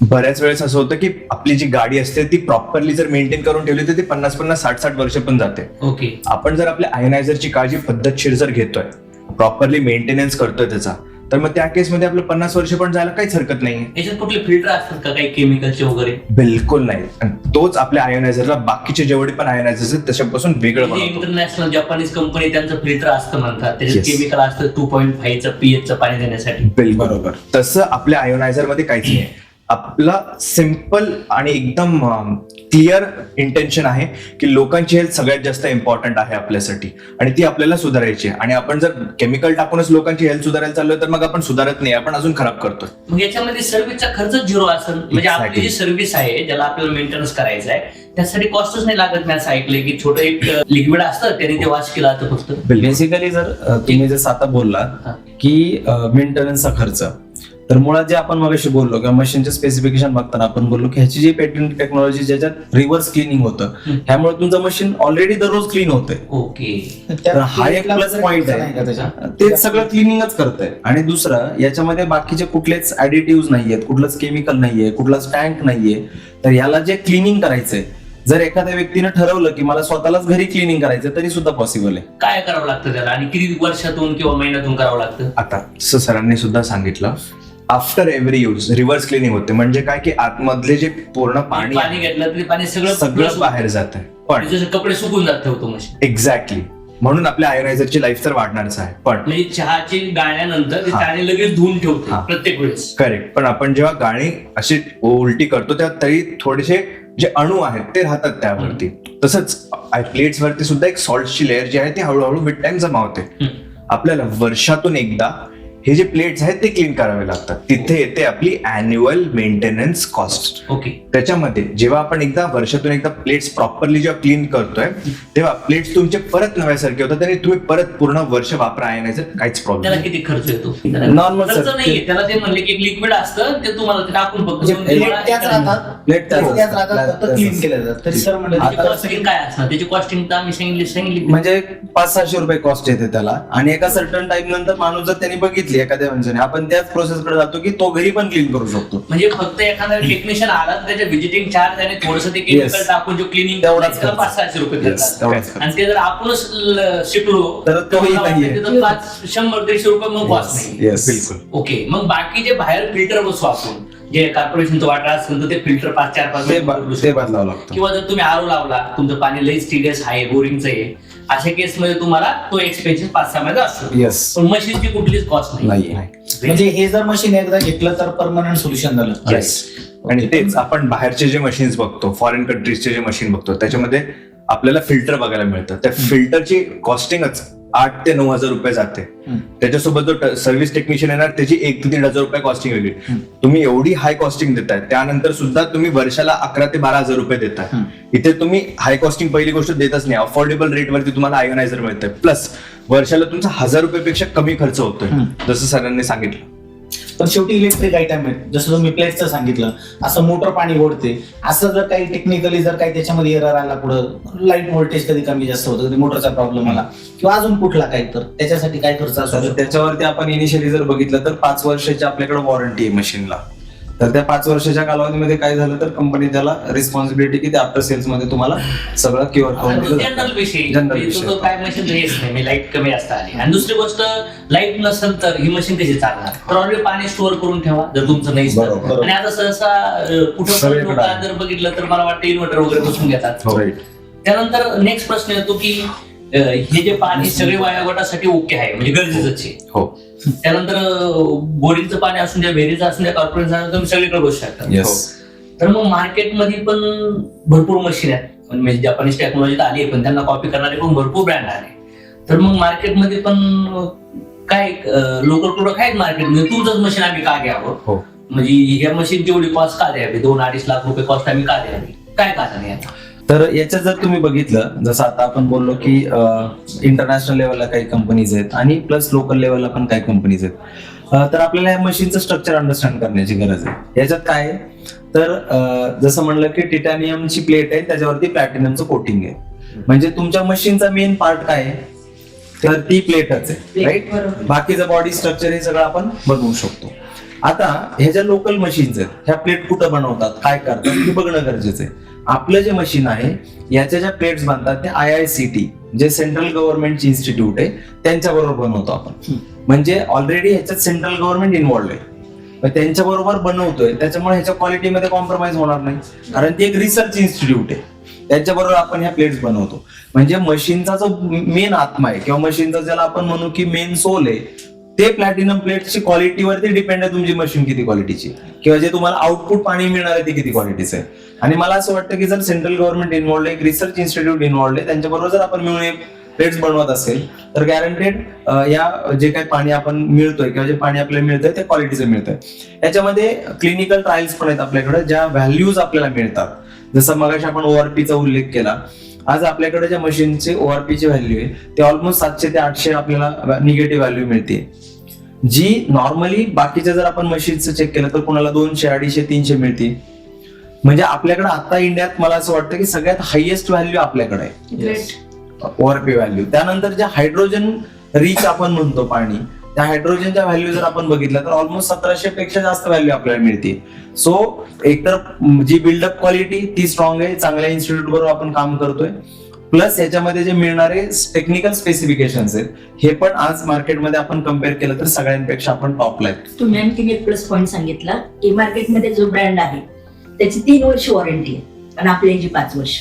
बऱ्याच वेळेस असं होतं की आपली जी गाडी असते ती प्रॉपरली जर मेंटेन करून ठेवली तर ती 50-50, 60-60 वर्ष पण जाते. ओके. आपण जर आपल्या आयोनायझरची काळजी पद्धतशीर जर घेतोय, प्रॉपरली मेंटेनन्स करतोय त्याचा, तर मग त्या केसमध्ये आपलं 50 वर्ष पण जायला काहीच हरकत नाही. याच्यात कुठले फिल्टर असतात का काही केमिकलचे वगैरे? बिलकुल नाही. आणि तोच आपल्या आयोनायझरला बाकीचे जेवढे पण आयोनायझर आहेत त्याच्यापासून वेगळं बनवतो. इंटरनॅशनल जपानीज कंपनी त्यांचं फिल्टर असतं म्हणतात, त्याच्यात Yes. केमिकल असतं 2.5चं pH पाणी देण्यासाठी. बरोबर. तसं आपल्या आयोनायझर मध्ये काहीच नाही. आपला सिम्पल आणि एकदम क्लिअर इंटेन्शन आहे की लोकांची हेल्थ सगळ्यात जास्त इम्पॉर्टंट आहे आपल्यासाठी आणि ती आपल्याला सुधारायची आहे. आणि आपण जर केमिकल टाकूनच लोकांची हेल्थ सुधारायला चाललोय तर मग आपण सुधारत नाही, आपण अजून खराब करतोय. मग याच्यामध्ये सर्व्हिसचा खर्च झिरो असेल, म्हणजे आपली जी सर्व्हिस आहे ज्याला आपल्याला मेंटेनन्स करायचं आहे त्यासाठी कॉस्टच नाही लागत. मी असं ऐकलंय की छोटं एक लिक्विड असतं त्याने ते वॉश केलं जातं फक्त. बेसिकली जर तुम्ही जसं आता बोलला की मेंटेनन्सचा खर्च, तर मुळात जे आपण मगाशी बोललो किंवा मशीनचे स्पेसिफिकेशन बघताना आपण बोललो की ह्याची जी पेटंट टेक्नॉलॉजी ज्याच्यात रिव्हर्स क्लिनिंग होतं, ह्यामुळे तुमचं मशीन ऑलरेडी दररोज क्लीन होतंय. ओके. तर हा एक प्लस पॉइंट आहे, ते सगळं क्लिनिंगच करतंय. आणि दुसरं, याच्यामध्ये बाकीचे कुठलेच ऍडिटिव्ह नाहीयेत, कुठलंच केमिकल नाहीये, कुठलाच टँक नाहीये. तर याला जे क्लिनिंग करायचंय, जर एखाद्या व्यक्तीने ठरवलं की मला स्वतःलाच घरी क्लिनिंग करायचं तरी सुद्धा पॉसिबल आहे. काय करावं लागतं त्याला आणि किती वर्षातून किंवा महिन्यातून करावं लागतं? आता जसं सरांनी सुद्धा सांगितलं, after every use reverse cleaning होते. म्हणजे काय की आतमधले जे पूर्ण पाणी पाणी घेतलं तरी पाणी सगळं बाहेर जातं. पण जसं कपडे सुकून जात ठेवतो मशीन. एक्झॅक्टली, म्हणून आपल्या आयोनायझरची लाईफ तर वाढणारच आहे. पण म्हणजे चहाची गाळण्यानंतर ते त्याने लगेच धुवून ठेवते प्रत्येक वेळेस. करेक्ट. पण आपण जेव्हा गाणी अशी उलटी करतो तेव्हा तरी थोडेसे जे अणू आहेत ते राहतात त्यावरती. तसंच प्लेट्स वरती सुद्धा एक सॉल्टची लेअर जी आहे ती हळूहळू विथ टाइम जमा होते. आपल्याला वर्षातून एकदा हे जे प्लेट्स आहेत ते क्लीन करावे लागतात. तिथे येते आपली अॅन्युअल मेंटेनन्स कॉस्ट. ओके. त्याच्यामध्ये जेव्हा आपण एकदा वर्षातून एकदा प्लेट्स प्रॉपरली जेव्हा क्लीन करतोय तेव्हा प्लेट्स तुमचे परत नव्यासारखे होतात आणि तुम्ही परत पूर्ण वर्ष वापरा आणायचं काहीच प्रॉब्लेम. त्याला किती खर्च येतो? Normal खर्च sir. नाहीये त्याला. ते म्हणले की एक लिक्विड असतं ते तुम्हाला ते टाकून फक्त प्लेट त्याच राहतात, प्लेट त्याच राहतात, फक्त क्लीन केल्या जातात. तरी सर म्हणलं कॉस्टिंग काय असणार? त्याची कॉस्टिंग तर आम्ही सांगितली. म्हणजे 500-600 रुपये कॉस्ट येते त्याला. आणि एका सर्टन टाइम नंतर माणूस जर त्यांनी बघितली एखाद्या माणसाने, आपण त्याच प्रोसेस कडे जातो की तो घरी पण क्लीन करू शकतो. म्हणजे फक्त एखादा टेक्निशियन आला तर त्याच्या व्हिजिटिंग चार्ज आणि थोडंसं ते केमिकल टाकून जो क्लिनिंग तेवढाच खर्च. 500-600 रुपये Yes, देतात. तेवढाच खर्च. आणि ते जर आपणच शिकलो तर तोही नाहीये. 100-150 रुपये मग कॉस्ट नाही. येस, बिलकुल. ओके. मग बाकीचे बाहेर फिल्टर बसू आपण, जे कॉर्पोरेशनचं वाटा असेल तर ते फिल्टर 5-4 ते बदलावं लागतं. किंवा जर तुम्ही आरो लावला, तुमचं पाणी लई स्टिलियस आहे, बोरिंगचं आहे, अशा केसमध्ये तुम्हाला तो एक्सपेन्सिव्ह 5-6 महिन्याचा असतो. येस, पण मशीनची कुठलीच कॉस्ट नाही. म्हणजे हे जर मशीन एकदा घेतलं तर परमनंट सोल्युशन झालं. येस. आणि तेच आपण बाहेरचे जे मशीन्स बघतो, फॉरेन कंट्रीजचे जे मशीन बघतो, त्याच्यामध्ये आपल्याला फिल्टर बघायला मिळतं. त्या फिल्टरची कॉस्टिंगच 8,000 ते 9,000 रुपये जाते. त्याच्यासोबत जो सर्व्हिस टेक्निशियन येणार त्याची 1,000 ते 1,500 रुपये कॉस्टिंग वेगळी. तुम्ही एवढी हाय कॉस्टिंग देताय, त्यानंतर सुद्धा तुम्ही वर्षाला 11,000 ते 12,000 रुपये देताय. इथे तुम्ही हाय कॉस्टिंग पहिली गोष्ट देतच नाही, अफोर्डेबल रेट वरती तुम्हाला आयोनायझर मिळतंय. प्लस वर्षाला तुमचा 1,000 रुपयेपेक्षा कमी खर्च होतोय, जसं सरांनी सांगितलं. पण शेवटी इलेक्ट्रिक आयटम आहेत, जसं तुम्ही प्लेटचं सांगितलं, असं मोटर पाणी ओढते. असं जर काही टेक्निकली जर काही त्याच्यामध्ये एरर आला, पुढं लाईट व्होल्टेज कधी कमी जास्त होतं, कधी मोटरचा प्रॉब्लेम आला किंवा अजून कुठला काही, तर त्याच्यासाठी काय खर्च असतो? तर त्याच्यावरती आपण इनिशियली जर बघितलं तर 5 वर्षाची आपल्याकडे वॉरंटी आहे मशीनला. तर त्या 5 वर्षाच्या कालावधीमध्ये काय झालं तर कंपनी त्याला रिस्पॉन्सिबिलिटी की ते आफ्टर सेल्स मध्ये तुम्हाला सगळं क्युअर करून दिलं जनरल जातं. विषय. जनरल म्हणजे तो विषय. काय मशीन हेच नाही, लाईट कमी असता आली. आणि दुसरी गोष्ट, लाईट नसेल तर ही मशीन कशी चालणार? तर ऑलरेडी पाणी स्टोअर करून ठेवा जर तुमचं नाही. बरोबर. आणि आता सहसा कुठं पण सगळीकडे लोक आहे. जर बघितलं तर मला वाटतं इन्व्हर्टर वगैरे बसून घेतात. हो. त्यानंतर नेक्स्ट प्रश्न येतो की हे जे पाणी सगळे वायागटासाठी ओके आहे, म्हणजे गरजेचंच आहे. हो. त्यानंतर बोरिंगचं पाणी असून द्या, विहिरीचं असून द्या, कॉर्पोरेशन तुम्ही सगळीकडे बसू शकता. येस. तर मग मार्केटमध्ये पण भरपूर मशीन आहेत, म्हणजे जपानीज टेक्नॉलॉजी आली आहे, पण त्यांना कॉपी करणारे पण भरपूर ब्रँड आले. तर मग मार्केटमध्ये पण काय लोकल प्रोडक्ट आहेत मार्केटमध्ये, तुमचंच मशीन आम्ही का घ्यावं? हो. म्हणजे ह्या मशीनची एवढी कॉस्ट का द्यावी? 2-2.5 लाख रुपये कॉस्ट आम्ही का द्यावी? काय कारण आहे आता? तर याच्यात जर तुम्ही बघितलं, जसं आता आपण बोललो की इंटरनॅशनल लेवलला काही कंपनीज आहेत आणि प्लस लोकल लेवलला पण काही कंपनीज आहेत. तर आपल्याला या मशीनचं स्ट्रक्चर अंडरस्टँड करण्याची गरज आहे. याच्यात काय आहे तर जसं म्हणलं की टिटॅनियमची प्लेट आहे, त्याच्यावरती प्लॅटिनमचं कोटिंग आहे. म्हणजे तुमच्या मशीनचा मेन पार्ट काय आहे तर ती प्लेटच आहे, राईट. बाकीचं बॉडी स्ट्रक्चर हे सगळं आपण बनवू शकतो. आता ह्या ज्या लोकल मशीन्स आहेत, ह्या प्लेट कुठं बनवतात, काय करतात हे बघणं गरजेचं आहे. आपलं जे मशीन आहे याच्या ज्या प्लेट्स बनतात ते IICT, जे सेंट्रल गव्हर्नमेंटची इन्स्टिट्यूट आहे, त्यांच्याबरोबर बनवतो आपण. म्हणजे ऑलरेडी ह्याच्यात सेंट्रल गव्हर्नमेंट इन्व्हॉल्ड आहे, त्यांच्या बरोबर बनवतोय, त्याच्यामुळे ह्याच्या क्वालिटीमध्ये कॉम्प्रोमाइज होणार नाही, कारण ती एक रिसर्च इन्स्टिट्यूट आहे. त्यांच्याबरोबर आपण ह्या प्लेट्स बनवतो. म्हणजे मशीनचा जो मेन आत्मा आहे किंवा मशीनचा ज्याला आपण म्हणू की मेन सोल आहे, ते प्लॅटिनम प्लेटची क्वालिटीवरती डिपेंड आहे तुमची मशीन किती क्वालिटीची, किंवा जे तुम्हाला आउटपुट पाणी मिळणार आहे ते किती क्वालिटीचं आहे. आणि मला असं वाटतं की जर सेंट्रल गव्हर्नमेंट इन्व्हॉल्ड आहे, एक रिसर्च इन्स्टिट्यूट इन्व्हॉल्ड आहे, त्यांच्याबरोबर जर आपण मिळून प्लेट्स बनवत असेल तर गॅरंटेड या जे काही पाणी आपण मिळतोय किंवा जे पाणी आपल्याला मिळतंय ते क्वालिटीचं मिळतंय. याच्यामध्ये क्लिनिकल ट्रायल्स पण आहेत आपल्याकडे, ज्या व्हॅल्यूज आपल्याला मिळतात. जसं मगाशी आपण ORPचा उल्लेख केला, आज आपल्याकडे ज्या मशीनचे ORPची व्हॅल्यू आहे ते ऑलमोस्ट 700 ते 800 आपल्याला निगेटिव्ह व्हॅल्यू मिळते. जी नॉर्मली बाकीच्या जर आपण मशीनचं चेक केलं तर कोणाला 200, 250, 300 मिळते. म्हणजे आपल्याकडे आता इंडियात मला असं वाटतं की सगळ्यात हायएस्ट व्हॅल्यू आपल्याकडे आहे ORP व्हॅल्यू. त्यानंतर जे हायड्रोजन रिच आपण म्हणतो पाणी, त्या हायड्रोजनच्या व्हॅल्यू जर आपण बघितलं तर ऑलमोस्ट 1700 पेक्षा जास्त व्हॅल्यू आपल्याला मिळते. सो एकतर जी बिल्डअप क्वालिटी ती स्ट्रॉंग आहे, चांगल्या इन्स्टिट्यूट बरोबर आपण काम करतोय, प्लस याच्यामध्ये जे मिळणारे टेक्निकल स्पेसिफिकेशन्स आहेत हे पण आज मार्केटमध्ये आपण कम्पेअर केलं तर सगळ्यांपेक्षा आपण टॉपला आहेत. तुम्ही आणखीन एक प्लस पॉईंट सांगितला की मार्केटमध्ये जो ब्रँड आहे त्याची 3 वर्ष वॉरंटी आहे आणि आपल्या जी 5 वर्ष.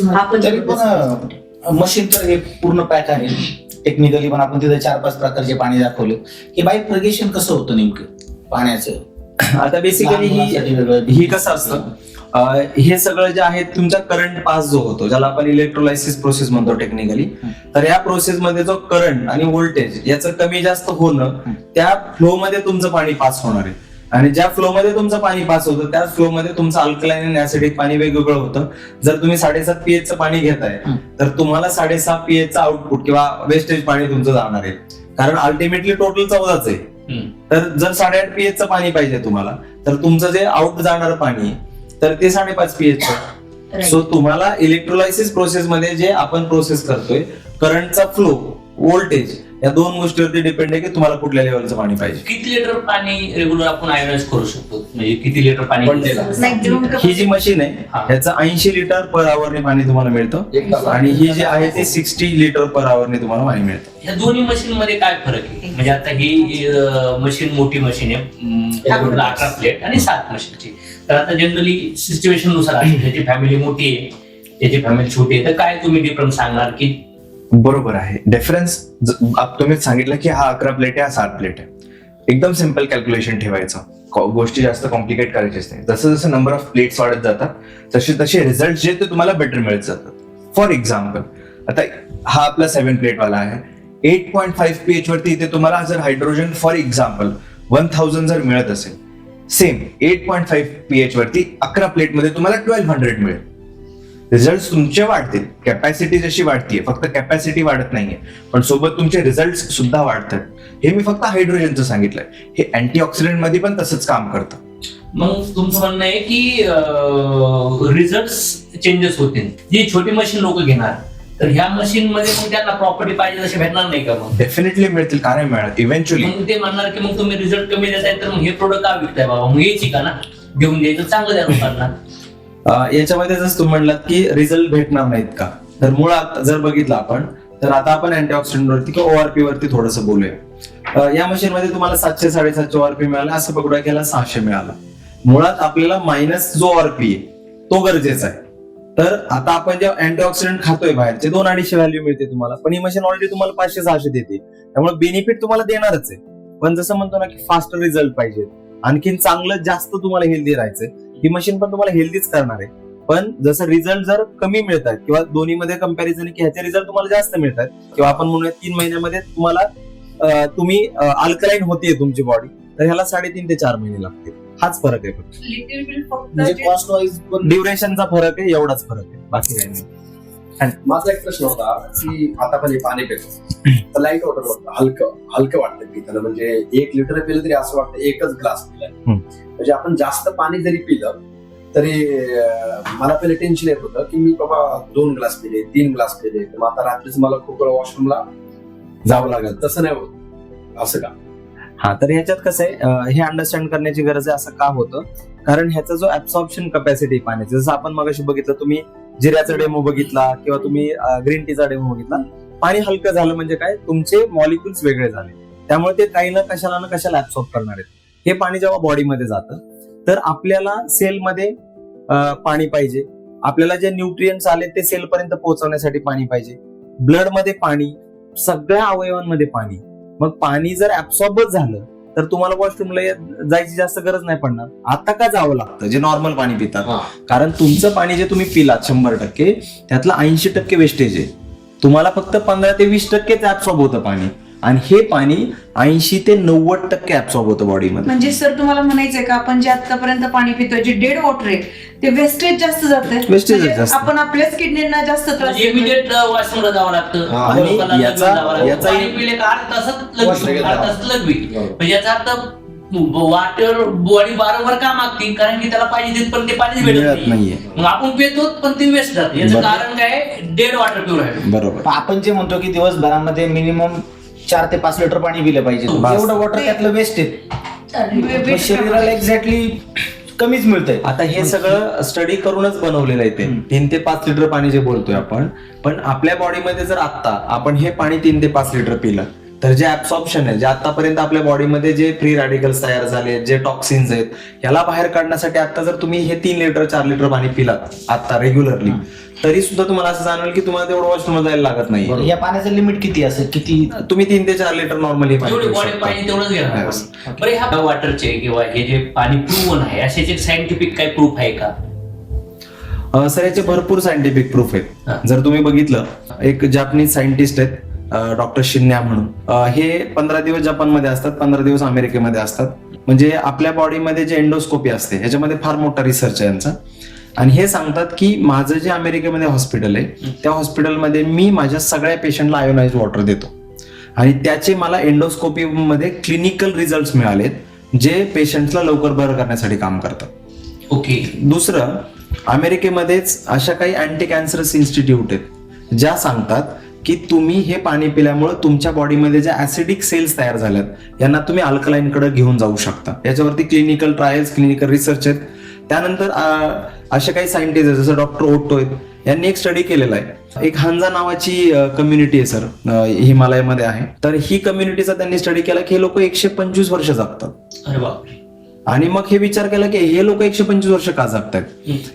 हा पण तरी पण मशीन तर हे पूर्ण पॅक आहे. टेक्निकली पण आपण तिथे 4-5 प्रकारचे पाणी दाखवले की बायफर्गेशन कसं होतं नेमकं पाण्याचं. आता बेसिकली ही कसं असतं, हे सगळं जे आहे तुमचा करंट पास जो होतो ज्याला आपण इलेक्ट्रोलायसिस प्रोसेस म्हणतो टेक्निकली, तर या प्रोसेसमध्ये जो करंट आणि व्होल्टेज याचं कमी जास्त होणं, त्या फ्लो मध्ये तुमचं पाणी पास होणार आहे. आणि ज्या फ्लो मध्ये तुमचं पाणी पास होतं त्याच फ्लो मध्ये तुमचं अल्कलाइन आणि ऍसिडिक पाणी वेगवेगळं होतं. जर तुम्ही 7.5 pH चं पाणी घेताय तर तुम्हाला 6.5 pH चं आउटपुट किंवा वेस्टेज पाणी तुमचं जाणार आहे, कारण अल्टिमेटली टोटल 14च आहे. तर जर 8.5 pH चं पाणी पाहिजे तुम्हाला तर तुमचं जे आउट जाणार पाणी तर ते 5.5 pH चं. सो तुम्हाला इलेक्ट्रोलायसिस प्रोसेस मध्ये जे आपण प्रोसेस करतोय, करंटचा फ्लो, व्होल्टेज, या 2 गोष्टीवरती डिपेंड आहे की तुम्हाला कुठल्या लेवलचं पाणी पाहिजे. किती लिटर पाणी रेग्युलर आपण आयोनाइज करू शकतो, म्हणजे किती लिटर पाणी? मॅक्झिमम ही जी मशीन आहे ह्याचं 80 लिटर पर आवरने पाणी तुम्हाला मिळतं आणि ही जी आहे ते 60 लिटर पर आवरने तुम्हाला पाणी मिळतं. ह्या दोन्ही मशीन मध्ये काय फरक आहे? म्हणजे आता ही मशीन मोठी मशीन आहे, 18 प्लेट आणि 7 मशीनची. तर आता जनरली सिच्युएशन नुसार आहे, ज्याची फॅमिली मोठी आहे त्याची फॅमिली छोटी आहे, तर काय तुम्ही डिफरन्स सांगणार की? बरोबर आहे. डिफरन्स तुम्ही सांगितलं की हा 11 प्लेट आहे, हा 7 प्लेट आहे. एकदम सिम्पल कॅल्क्युलेशन ठेवायचं, गोष्टी जास्त कॉम्प्लिकेट करायचीच नाही. जसं जसं नंबर ऑफ प्लेट्स वाढत जातात तसे तसे रिझल्ट जे ते तुम्हाला बेटर मिळत जातात. फॉर एक्झाम्पल आता हा आपला 7 प्लेट वाला आहे, 8.5 pH वरती इथे तुम्हाला जर हायड्रोजन फॉर एक्झाम्पल 1000 जर मिळत असेल, सेम 8.5 pH वरती 11 प्लेट मध्ये तुम्हाला 1200 मिळेल. रिझल्ट तुमचे वाढतील, कॅपॅसिटी जशी वाढतीये, फक्त कॅपॅसिटी वाढत नाहीये पण सोबत तुमचे रिझल्ट सुद्धा वाढतात. हे मी फक्त हायड्रोजनचं सांगितलंय, हे अँटीऑक्सिडंट मध्ये पण तसंच काम करतं. मग तुमचं म्हणणं आहे की रिझल्ट चेंजेस होतील. जी छोटी मशीन लोक घेणार तर ह्या मशीन मध्ये मग त्यांना प्रॉपर्टी पाहिजे तसे भेटणार नाही का? मग डेफिनेटली मिळतील, का नाही मिळणार इव्हेंच्युअली. मग ते म्हणणार की मग तुम्ही रिझल्ट कमी देताय तर मग हे प्रोडक्ट का विकताय बाबा, मग यायची का ना घेऊन द्यायचं, चांगलं द्या लोकांना. याच्यामध्ये जसं तुम्ही म्हणलात की रिझल्ट भेटणार नाहीत का, तर मुळात जर बघितलं आपण तर आता आपण अँटीऑक्सिडंट वरती किंवा ORP वरती थोडंसं बोलूया. या मशीन मध्ये तुम्हाला 700 750 ORP मिळाला, असं पकडूया की 600 मिळाला. मुळात आपल्याला मायनस जो ORP आहे तो गरजेचा आहे. तर आता आपण जे अँटीऑक्सिडंट खातोय बाहेरचे 2-250 व्हॅल्यू मिळते तुम्हाला, पण ही मशीन ऑलरेडी तुम्हाला 500-600 देते, त्यामुळे बेनिफिट तुम्हाला देणारच आहे. पण जसं म्हणतो ना की फास्ट रिझल्ट पाहिजे, आणखीन चांगलं जास्त तुम्हाला हेल्दी राहायचंय, ही मशीन पण तुम्हाला हेल्दीच करणार आहे. पण जसं रिझल्ट जर कमी मिळतात किंवा दोन्ही मध्ये कंपॅरिझन की ह्याचे रिझल्ट तुम्हाला जास्त मिळतात किंवा आपण म्हणूया 3 महिन्यामध्ये तुम्हाला तुम्ही अल्कलाइन होतीये तुमची बॉडी, तर ह्याला 3.5 ते 4 महिने लागतील. हाच फरक आहे फक्त. म्हणजे कॉस्ट वाईज पण ड्युरेशनचा फरक आहे, एवढाच फरक आहे, बाकी काही नाही. माझा एक प्रश्न होता की आता पण हे पाणी पितो तर लाईट वॉटर वाटतं, हलकं वाटतं पिताना. म्हणजे 1 लिटर पिलं तरी असं वाटतं एकच ग्लास पिलाय. म्हणजे आपण जास्त पाणी जरी पिलं तरी मला पहिले टेन्शन येत होतं की मी बाबा 2 ग्लास पिले, 3 ग्लास पिले, तर मग आता रात्रीच मला खूप वेळा वॉशरूमला जावं लागेल. तसं नाही होत, असं का? हा, तर ह्याच्यात कसं आहे, हे अंडरस्टँड करण्याची गरज आहे. असं का होतं, कारण ह्याचा जो ऍब्सॉर्प्शन कॅपॅसिटी पाण्याची, जसं आपण मगाशी बघितलं, तुम्ही जिऱ्याचा डेमो बघितला किंवा तुम्ही ग्रीन टीचा डेमो बघितला, पाणी हलकं झालं म्हणजे काय, तुमचे मॉलिक्युल्स वेगळे झाले, त्यामुळे ते काही ना कशाला ऍब्सॉर्ब करणार आहेत. हे पाणी जेव्हा बॉडीमध्ये जातं तर आपल्याला सेलमध्ये पाणी पाहिजे, आपल्याला जे न्यूट्रिएंट्स आले ते सेल पर्यंत पोहोचवण्यासाठी पाणी पाहिजे, ब्लड मध्ये पाणी, सगळ्या अवयवांमध्ये पाणी. मग पाणी जर ऍब्सॉर्बच झालं तर तुम्हाला वॉशरूमला जायची जास्त गरज नाही पडणार. आता का जावं लागतं जे नॉर्मल पाणी पितात, कारण तुमचं पाणी जे तुम्ही पिलात 100% त्यातलं 80% वेस्टेज आहे. तुम्हाला फक्त 15 ते 20% ऍब्सॉर्ब होतं पाणी आणि हे पाणी 80 ते 90% ऍब्सॉर्ब होतं बॉडीमध्ये. म्हणजे सर तुम्हाला म्हणायचंय का आपण जे आतापर्यंत पाणी पितोय जे डेड वॉटर आहे ते वेस्टेज जास्त जात Wastage जास्त. आपण आपल्याच किडनींना जास्त त्रास देतोय. इमिडिएट वॉशरूमला जावं लागतं. आणि लोकांना याचा- लगेच जावं लागतं. याचा- पाणी पिले का अर्धा तासात लगेच, अर्धा तासात लगेच. म्हणजे याचा अर्थ वॉटर बॉडी वारंवार का मागते, कारण की त्याला पाहिजे तिथपर्यंत ते पाणीच मिळत भेटत नाहीये. नाही. मग आपण पितो पण ते वेस्ट जाते. याचं बरोबर. कारण काय, डेड वॉटर प्युरिफायर. बरोबर. पण आपण जे म्हणतो की दिवसभरामध्ये मिनिमम 4 ते 5 लिटर पाणी पिलं पाहिजे, बस. एवढं वॉटर त्यातलं वेस्ट आहे. मग शरीराला एक्झॅक्टली कमीच मिळतंय. आता हे सगळं स्टडी करूनच बनवलेलं आहे ते 3 ते 5 लिटर पाणी जे बोलतोय आपण. पण आपल्या बॉडीमध्ये जर आता आपण हे पाणी 3 ते 5 लिटर पिलं तर जे ऍब्सॉर्प्शन आहे, जे आतापर्यंत आपल्या बॉडीमध्ये जे फ्री रॅडिकल्स तयार झाले, जे टॉक्सिन्स आहेत, याला बाहेर काढण्यासाठी आता जर तुम्ही हे 3 लिटर 4 लिटर पाणी पिलात आता रेग्युलरली, तरी सुद्धा तुम्हाला असं जाणवेल की तुम्हाला तेवढं वॉशरूमला जायला लागत नाही. या पाण्याचं लिमिट किती असेल, किती तुम्ही 3 ते 4 लिटर नॉर्मली पाणी जेवढी पिऊ बॉडी शकता. पाहिजे तेवढंच घेणार. Yes. बरं, ह्या वॉटरचे किंवा हे जे पाणी प्रूव्हन आहे असे जे सायंटिफिक काही प्रूफ आहे का? सर याचे भरपूर सायंटिफिक प्रूफ हा. आहेत. जर तुम्ही बघितलं, एक जापनीज सायंटिस्ट आहेत डॉक्टर शिन्या म्हणून, हे 15 दिवस जपानमध्ये असतात, 15 दिवस अमेरिकेमध्ये असतात. म्हणजे आपल्या बॉडीमध्ये जे एंडोस्कोपी असते ह्याच्यामध्ये फार मोठा रिसर्च आहे यांचा. आणि हे सांगतात की माझं जे अमेरिकेमध्ये हॉस्पिटल आहे त्या हॉस्पिटलमध्ये मी माझ्या सगळ्या पेशंटला आयोनाइज वॉटर देतो आणि त्याचे मला एंडोस्कोपी मध्ये क्लिनिकल रिझल्ट मिळालेत जे पेशंटला लवकर बरं करण्यासाठी काम करतात. ओके. दुसरं, अमेरिकेमध्येच अशा काही अँटी कॅन्सरस इन्स्टिट्यूट आहेत ज्या सांगतात की तुम्ही हे पाणी पिल्यामुळे तुमच्या बॉडीमध्ये ज्या ऍसिडिक सेल्स तयार झाल्यात यांना तुम्ही अल्कलाईन कडे घेऊन जाऊ शकता. याच्यावरती क्लिनिकल ट्रायल्स, क्लिनिकल रिसर्च आहेत. त्यानंतर असे काही सायंटिस्ट आहेत जसं डॉक्टर ओट्टो आहेत, यांनी एक स्टडी केलेला आहे. एक हांजा नावाची कम्युनिटी आहे सर, हिमालयामध्ये आहे. तर ही कम्युनिटीचा त्यांनी स्टडी केला की हे लोक 125 वर्ष जगतात. अरे बापरे. आणि मग हे विचार केला की हे लोक 125 वर्ष का जगतात.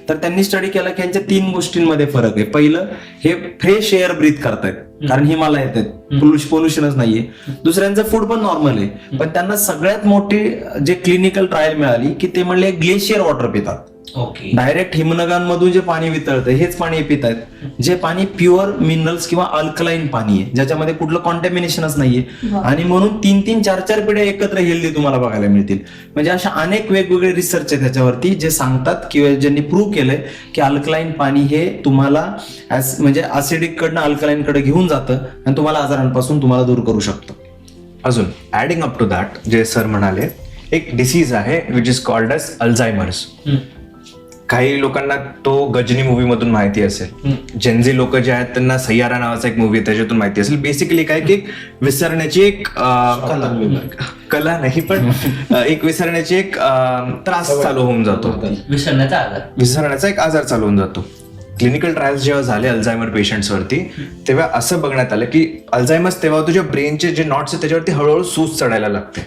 तर त्यांनी स्टडी केला की यांच्या 3 गोष्टींमध्ये फरक आहे. पहिलं, हे फ्रेश एअर ब्रीथ करतायत कारण हिमालयात आहेत, पोल्युशनच नाहीये. दुसऱ्यांचं फूड पण नॉर्मल आहे, पण त्यांना सगळ्यात मोठी जे क्लिनिकल ट्रायल मिळाली की ते म्हणले ग्लेशियर वॉटर पितात. ओके. डायरेक्ट हिमनगांमधून जे पाणी वितळतं हेच पाणी पित आहेत, जे पाणी प्युअर मिनरल्स किंवा अल्कलाईन पाणी आहे ज्याच्यामध्ये कुठलं कॉन्टॅमिनेशनच नाहीये. आणि म्हणून 3-3, 4-4 पिढ्या एकत्र हेल्दी तुम्हाला बघायला मिळतील. म्हणजे अशा अनेक वेगवेगळे रिसर्च आहेत त्याच्यावरती जे सांगतात किंवा ज्यांनी प्रूव्ह केलंय की अल्कलाईन पाणी हे तुम्हाला म्हणजे ऍसिडिक कडनं अल्कलाईन कडे घेऊन जातं आणि तुम्हाला आजारांपासून तुम्हाला दूर करू शकतं. अजून ऍडिंग अप टू दॅट, जे सर म्हणाले, एक डिसीज आहे which is called as Alzheimer's. काही लोकांना तो गजनी मूवी मधून माहिती असेल. जेनझी लोक जे आहेत त्यांना सय्यारा नावाचा एक मूवी त्याच्यातून माहिती असेल. बेसिकली काय की विसरण्याची एक कला नाही पण एक विसरण्याची एक त्रास चालू होऊन जातो, विसरण्याचा एक आजार चालू होऊन जातो. क्लिनिकल ट्रायल्स जेव्हा झाले अल्झायमर पेशंट्सवरती तेव्हा असं बघण्यात आलं की अल्झायमर्स तेव्हा तुझ्या ब्रेनचे जे नॉट्स आहेत त्याच्यावरती हळूहळू सूज चढायला लागते.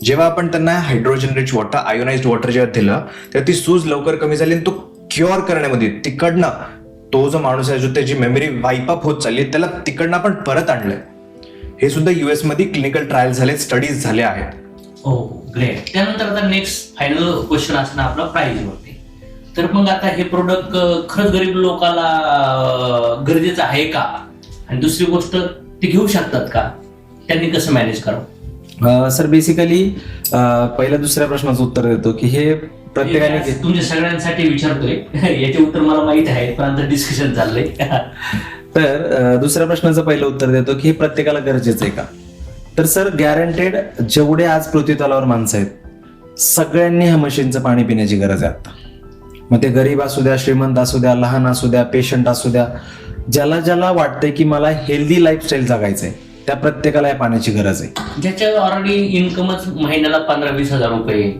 जेव्हा आपण त्यांना hydrogen rich water, ionised water जेव्हा दिलं तेव्हा ती सूज लवकर कमी झाली आणि तो क्युअर करण्यामध्ये तिकडनं तो जो माणूस आहे जो त्याची मेमरी वाईप अप होत चालली त्याला तिकडनं आपण परत आणलंय. हे सुद्धा US मध्ये क्लिनिकल ट्रायल झाले, स्टडीज झाले आहेत. हो, ग्रेट. त्यानंतर आता नेक्स्ट फायनल क्वेश्चन असणार आपला प्राइस वरती. तर मग आता हे प्रोडक्ट खरंच गरीब लोकांना गरजेचं आहे का, आणि दुसरी गोष्ट ते घेऊ शकतात का, त्यांनी कसं मॅनेज करावं? सर बेसिकली पहिल्या दुसऱ्या प्रश्नाचं उत्तर देतो की हे प्रत्येकाने तुमच्या सगळ्यांसाठी विचारतोय. याचे उत्तर मला माहित आहे पण आता डिस्कशन चाललंय. तर दुसऱ्या प्रश्नाचं पहिलं उत्तर देतो की हे प्रत्येकाला गरजेचं आहे का. तर सर गॅरंटेड जेवढे आज पृथ्वी तलावर माणसं आहेत सगळ्यांनी ह्या मशीनचं पाणी पिण्याची गरज आहे आता. मग ते गरीब असू द्या, श्रीमंत असू द्या, लहान असू द्या, पेशंट असू द्या, ज्याला ज्याला वाटतंय की मला हेल्दी लाईफस्टाईल जगायचंय त्या प्रत्येकाला या पाण्याची गरज आहे. ज्याच्या ऑलरेडी इन्कमच महिन्याला 15-20 हजार रुपये,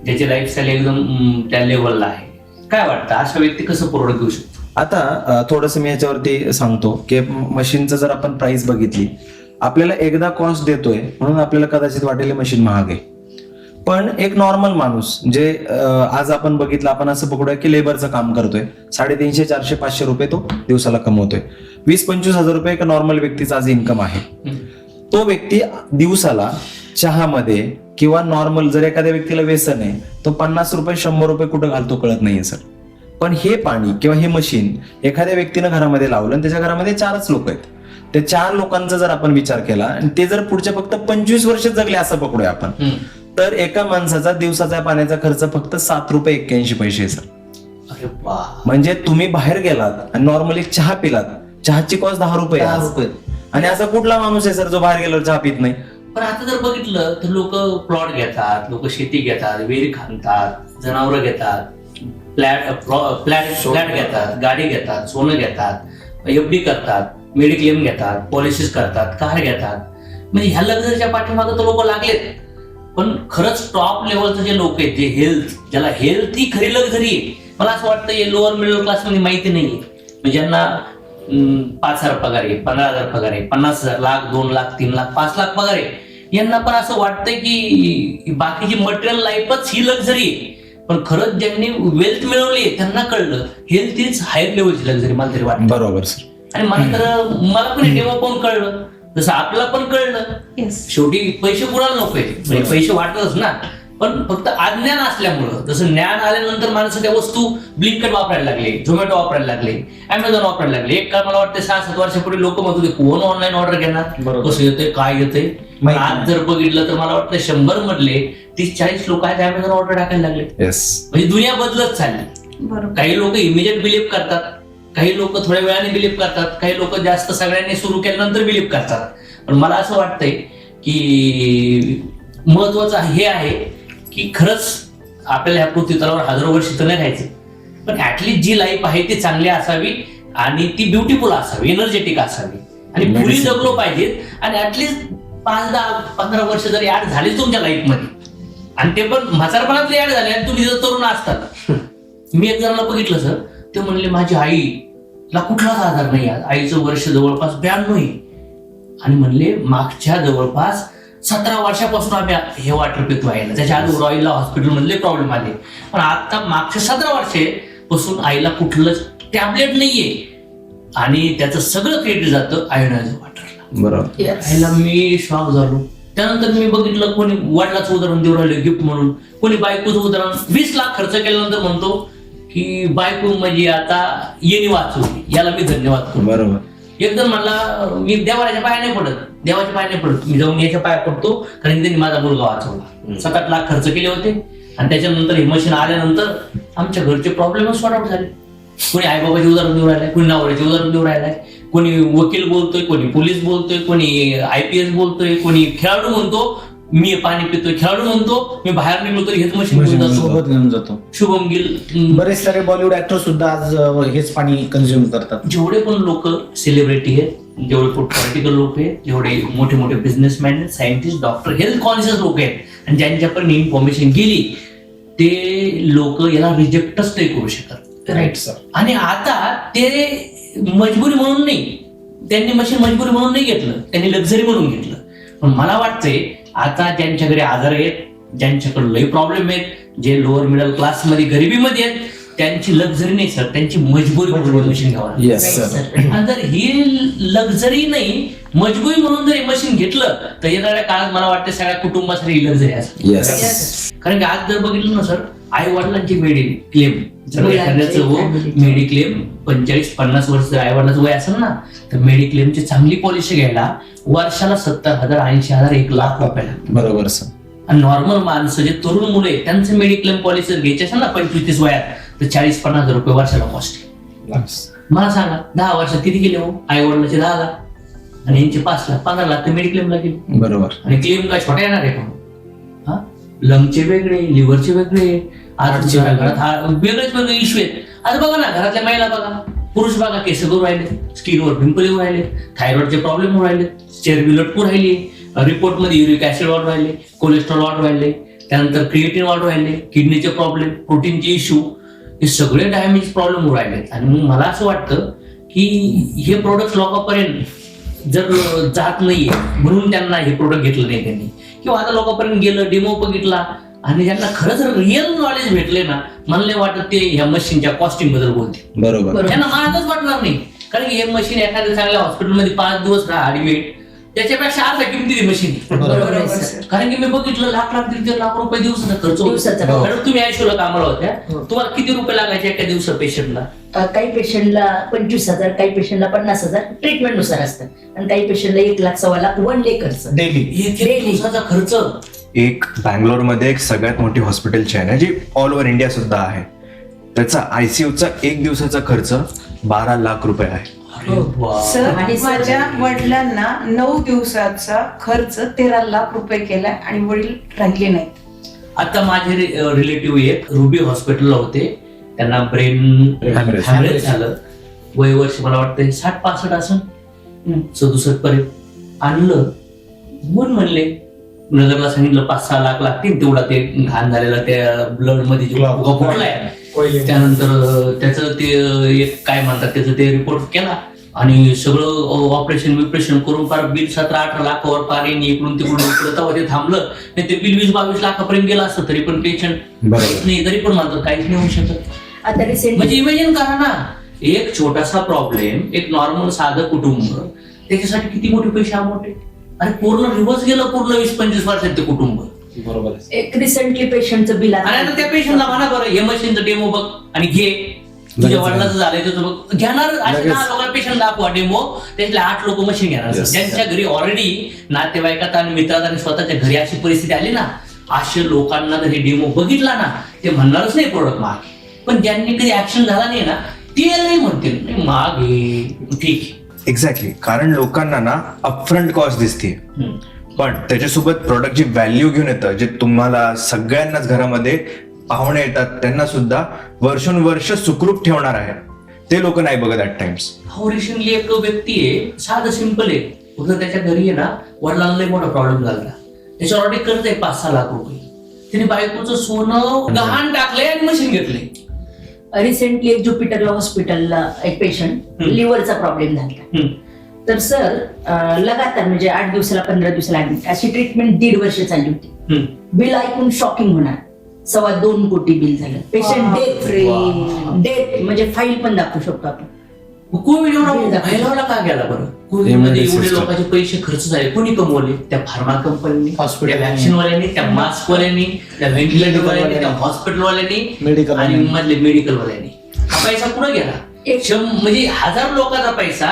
ज्याची लाईफस्टाईल एकदम त्या लेवलला आहे, काय वाटतं अशा व्यक्ती कसं प्रोडक्ट घेऊ शकतो? आता थोडंसं मी ह्याच्यावरती सांगतो की मशीनचं जर आपण प्राइस बघितली, आपल्याला एकदा कॉस्ट देतोय म्हणून आपल्याला कदाचित वाटेल मशीन महाग आहे. पण एक नॉर्मल माणूस जे आज आपण बघितलं, आपण असं पकडूया की लेबरचं काम करतोय, 350, 400, 500 रुपये तो दिवसाला कमवतोय. 20-25 हजार रुपये एका नॉर्मल व्यक्तीचा आज इन्कम आहे. तो व्यक्ती दिवसाला चहामध्ये किंवा नॉर्मल जर एखाद्या व्यक्तीला व्यसन आहे तो 50 रुपये 100 रुपये कुठं घालतो कळत नाहीये सर. पण हे पाणी किंवा हे मशीन एखाद्या व्यक्तीनं घरामध्ये लावलं आणि त्याच्या घरामध्ये 4च लोक आहेत त्या 4 लोकांचा जर आपण विचार केला आणि ते जर पुढच्या फक्त 25 वर्ष जगले असं पकडूया आपण, तर एका माणसाचा दिवसाचा पाण्याचा खर्च फक्त ₹7.81 सर. अरे वा. म्हणजे तुम्ही बाहेर गेलात आणि नॉर्मली चहा पिलात, चहाची कॉस्ट ₹10 आहे. 10 रुपये. आणि असा कुठला माणूस आहे सर जो बाहेर गेल्यावर चहा पित नाही? पण आता जर बघितलं तर लोक प्लॉट घेतात, लोक शेती घेतात, विहीर खांदतात, जनावरं घेतात, फ्लॅट घेतात, गाडी घेतात, सोनं घेतात, एफडी करतात, मेडिक्लेम घेतात, पॉलिसीज करतात, कार घेतात. म्हणजे ह्या लक्झरीच्या पाठीमागे तर लोक लागलेत. पण खरंच टॉप लेवलचे जे लोक आहेत, जे ज्याला हेल्थ ही खरी लक्झरी आहे, मला असं वाटतं हे लोअर मिडल क्लास मध्ये माहिती नाहीये. म्हणजे ज्यांना 5,000 पगार आहे, 15,000 पगार आहे, 50,000, लाख, 2 लाख, 3 लाख, 5 लाख पगार आहे, यांना पण असं वाटतंय की बाकीची मटेरियल लाईफच ही लक्झरी आहे. पण खरंच ज्यांनी वेल्थ मिळवली त्यांना कळलं हेल्थ इज हायर लेवलची लक्झरी. मला तरी वाटतं. बरोबर सर. आणि मला पण तेव्हा पण कळलं, जसं आपल्याला पण कळलं. शेवटी पैसे कुणाला नको आहे, म्हणजे पैसे वाटतच ना. पण फक्त अज्ञान असल्यामुळं, जसं ज्ञान आल्यानंतर माणसं त्या वस्तू ब्लिंकट वापरायला लागले, झोमॅटो वापरायला लागले, अमेझॉन वापरायला लागले. एक काळ मला वाटतं 6-7 वर्षापूर्वी लोक म्हणत होते कोण ऑनलाईन ऑर्डर घेणार, कसं येतंय, काय येतंय. आज जर बघितलं तर मला वाटतं 100 मधले 30-40 लोक आहेत अमेझॉन ऑर्डर टाकायला लागले. म्हणजे दुनिया बदलत चालली. काही लोक इमिजिएट बिलीव्ह करतात, काही लोक थोड्या वेळाने बिलीव्ह करतात, काही लोक जास्त सगळ्यांनी सुरू केल्यानंतर बिलीव्ह करतात. पण मला असं वाटतंय की महत्वाचं हे आहे की खरंच आपल्याला ह्या पृथ्वीतलावर हजारो वर्ष तर नाही राहायचं, पण ऍटलीस्ट जी लाईफ आहे ती चांगली असावी आणि ती ब्युटिफुल असावी, एनर्जेटिक असावी आणि पुढे जगलो पाहिजेत. आणि ऍटलीस्ट 5-10-15 वर्ष जरी ऍड झालीच तुमच्या लाईफमध्ये, आणि ते पण म्हातारपणातले ऍड झाले आणि तुम्ही जर तरुण असतात. मी एक जणांना बघितलं सर, ते म्हणले माझी आईला कुठलाच आजार नाही, आईचं वर्ष जवळपास 92 आहे. आणि म्हणले मागच्या जवळपास 17 वर्षापासून आम्ही हे वॉटर पितो आहे. त्याच्या आधी रॉयलला हॉस्पिटल मधले प्रॉब्लेम आले, पण आता मागच्या 17 वर्षापासून आईला कुठलंच टॅबलेट नाहीये आणि त्याचं सगळं क्रेडिट जातं आयोनाइज्ड वॉटरला. बरोबर. आईला मी शॉक झालो. त्यानंतर मी बघितलं कोणी वडिलाचं उदाहरण देऊ राहिले गिफ्ट म्हणून, कोणी बायकोचं उदाहरण 20 लाख खर्च केल्यानंतर म्हणतो की बायको म्हणजे आता येणी वाचवली, याला मी धन्यवाद करतो. बरोबर. एकदम म्हणला मी देवाच्या पाया नाही पडत, मी जाऊन याच्या पाया पडतो, कारण त्यांनी माझा मुलगा वाचवला. 7-8 लाख खर्च केले होते आणि त्याच्यानंतर हे मशीन आल्यानंतर आमच्या घरचे प्रॉब्लेमच सॉर्ट आउट झाले. कोणी आईबाबाचे उदाहरण देऊ राहिलाय, कोणी नवऱ्याचे उदाहरण देऊ राहिलाय, कोणी वकील बोलतोय, कोणी पोलीस बोलतोय, कोणी IPS बोलतोय, कोणी खेळाडू म्हणतो मी पाणी पितोय, खेळाडू म्हणतो मी बाहेर निघलो तरी हेच मशीन सोबत घेऊन जातो. शुभम गिल, बरेच सारे बॉलिवूड ऍक्टर सुद्धा आज हेच पाणी कंझ्युम करतात. जेवढे पण लोक सेलिब्रिटी आहेत, जेवढे पॉलिटिकल लोक आहेत, जेवढे मोठे मोठे बिझनेसमॅन आहेत, सायंटिस्ट, डॉक्टर, हेल्थ कॉन्शियस लोक आहेत, आणि ज्यांच्यापर्यंत इन्फॉर्मेशन गेली ते लोक याला रिजेक्टच नाही करू शकत. Right sir. आणि आता ते मजबुरी म्हणून नाही, त्यांनी मशीन मजबुरी म्हणून नाही घेतलं, त्यांनी लक्झरी म्हणून घेतलं. पण मला वाटतंय आता ज्यांच्याकडे आजार आहेत, ज्यांच्याकडे लई प्रॉब्लेम आहेत, जे लोअर मिडल क्लास मध्ये गरिबीमध्ये आहेत, त्यांची लक्झरी नाही सर, त्यांची मजबुरी म्हणून मशीन घ्यावं. Yes sir. आणि जर ही लक्झरी नाही मजबुरी म्हणून जर मशीन घेतलं तर येणाऱ्या काळात मला वाटतं सगळ्या कुटुंबासाठी लक्झरी असेल. येस. कारण की आज जर बघितलं ना सर, आई वडिलांची मेडिक्लेम जर एखाद्याचं मेडिक्लेम 45-50 वर्ष जर आई वडिलांचं वय असेल ना, तर मेडिक्लेमची चांगली पॉलिसी घ्यायला वर्षाला 70,000, 80,000, 1 लाख रुपयाला. बरोबर सर. आणि नॉर्मल माणसं जे तरुण मुलं आहेत त्यांचं मेडिक्लेम पॉलिसी जर घ्यायची असेल ना 25-30 वयात, तर 40-50 हजार रुपये वर्षाला कॉस्ट आहे. मला सांगा 10 वर्षात किती गेले हो? आई वडिलांचे 10 लाख आणि यांचे 5 लाख, 15 लाख ते मेडिक्लेमला गेले. बरोबर. आणि क्लेम काय छोटा येणार आहे का? लंगचे वेगळे, लिव्हरचे वेगळे, आज घरात वेगळेच वेगळे इश्यू आहेत. आज बघा ना, घरातल्या महिला बघा, पुरुष बघा केस करू राहिले, स्किनवर पिंपल येऊ राहिले, थायरॉइडचे प्रॉब्लेम होऊ राहिले, चरबी लटकू राहिली, रिपोर्ट मध्ये युरिक ऍसिड वाढ राहिले, कोलेस्ट्रॉल वाढ राहिले, त्यानंतर क्रिएटिन वाढ राहिले, किडनीचे प्रॉब्लेम, प्रोटीनचे इश्यू, हे सगळे डायमेज प्रॉब्लेम होऊ राहिले. आणि मग मला असं वाटतं की हे प्रोडक्ट लोकांपर्यंत जर जात नाहीये म्हणून त्यांना हे प्रोडक्ट घेतलं नाही त्यांनी, किंवा आता लोकांपर्यंत गेलं, डेमो बघितला आणि ज्यांना खरंच रिअल नॉलेज भेटले ना, मला नाही वाटत ते ह्या मशीनच्या कॉस्टिंग बद्दल बोलतील. बरोबर. त्यांना महागच वाटणार नाही, कारण की हे मशीन एखाद्या चांगल्या हॉस्पिटलमध्ये 5 दिवस राहा ऍडमिट, त्याच्यापेक्षा अर्धा किमती मशीन बरोबर आहे, सर. कारण की मी बघितलं लाख दीड लाख रुपये दिवसाचा खर्च होतो. दिवसाचा. मॅडम तुम्ही आयशोला कामाला होत्या, तुम्हाला किती रुपये लागायचे एका दिवसा पेशंटला? काही पेशंटला 25,000, काही पेशंटला 50,000 ट्रीटमेंट नुसार असतं, आणि काही पेशंटला 1,00,000 सव्वा लाख वन डे खर्च. डेली एक दिवसाचा खर्च. एक बँगलोरमध्ये एक सगळ्यात मोठी हॉस्पिटल चेन आहे जी ऑल ओव्हर इंडिया सुद्धा आहे. त्याचा आयसीयूचा एक दिवसाचा खर्च 12 लाख रुपये आहे. अरे वा. सर आणि सर- माझ्या वडिलांना 9 दिवसाचा खर्च 13 लाख रुपये केलाय आणि वडील राहिले नाहीत. आता माझे रिलेटिव्ह एक रुबी हॉस्पिटलला होते, त्यांना ब्रेन हॅमरेज झालं. वय वर्ष मला वाटतं 60-65 असं 67 पर्यंत आणलं. म्हणले नगरला सांगितलं 5-6 लाख लागतील, तेवढा ते घाण झालेला त्या ब्लड मध्ये जो फुटलाय. त्यानंतर त्याचं ते एक काय म्हणतात त्याचं ते रिपोर्ट केला आणि सगळं ऑपरेशन करून फार बिल 17-18 लाखावर पार इकडून तिकडून तेव्हा ते थांबलं. नाही ते बिल 20-22 लाखापर्यंत गेलं असतं तरी पण पेशंट नाही, तरी पण म्हणतात काहीच नाही होऊ शकत. आता रिसेंटली म्हणजे इमॅजिन करा ना, एक छोटासा प्रॉब्लेम, एक नॉर्मल साधं कुटुंब, त्याच्यासाठी किती मोठे पैसे आमोठे. अरे पूर्ण रिव्हर्स गेलं, पूर्ण 20-25 वर्षात ते कुटुंब. बरोबर आहे. एक रिसेंटली पेशंटचं बिल आणि आता त्या पेशंटला म्हणा बरं हे मशीनचं डेमो बघ आणि घे, तुझ्या वडिलाचं झालंय त्याचं बघ, घेणार. अशा 10 लोकांना पेशंट दाखवा डेमो, त्यातले 8 लोक मशीन घेणार. ज्यांच्या घरी ऑलरेडी नातेवाईकात आणि मित्रात आणि स्वतःच्या घरी अशी परिस्थिती आली ना, अशा लोकांना जर हे डेमो बघितला ना, ते म्हणणारच नाही प्रोडक्ट माग. पण ज्यांनी कधी ऍक्शन झाला नाही ना, ते नाही म्हणतील नाही माग हे ठीक आहे. एक्झॅक्टली, कारण लोकांना ना अपफ्रंट कॉस्ट दिसते, हम्म. पण त्याच्यासोबत प्रोडक्टची व्हॅल्यू घेऊन येतं, जे तुम्हाला सगळ्यांनाच घरामध्ये पाहुणे येतात त्यांना सुद्धा वर्षोनवर्ष सुखरूप ठेवणार आहे, ते लोक नाही बघत ऍट टाइम्स. हो, रिसेंटली एक व्यक्ती आहे, साधं सिंपल आहे, फक्त त्याच्या घरी आहे ना वडिलांना लई मोठा प्रॉब्लेम झाला. त्याच्यावर ऑलरेडी कर्ज आहे 5-6 लाख रुपये. त्याने बायकोचं सोनं गहाण टाकलंय आणि मशीन घेतलंय. रिसेंटली एक ज्युपिटरला हॉस्पिटलला एक पेशंट लिव्हरचा प्रॉब्लेम झाला. हम्म. तर सर लगातार म्हणजे 8 दिवसाला 15 दिवसाला ऍडमिट, अशी ट्रीटमेंट 1.5 वर्ष चालली होती. हम्म. बिल ऐकून शॉकिंग होणार, 2.25 कोटी बिल झालं. पेशंट डेथ म्हणजे फाईल पण दाखवू शकतो आपण. कोविड एवढा फैलावला का गेला बरं? कोविड मध्ये Emergency एवढे system. लोकांचे पैसे खर्च झाले, कोणी कमवले? त्या फार्मा कंपनीने, त्या व्हॅक्सिन वाल्यांनी, त्या मास्क वाल्यांनी, त्या व्हेंटिलेटर वाल्यांनी, त्या हॉस्पिटल वाल्यांनी मेडिकल आणि मधले मेडिकल वाल्यांनी. हा पैसा कुठं गेला? म्हणजे 1000 लोकांचा पैसा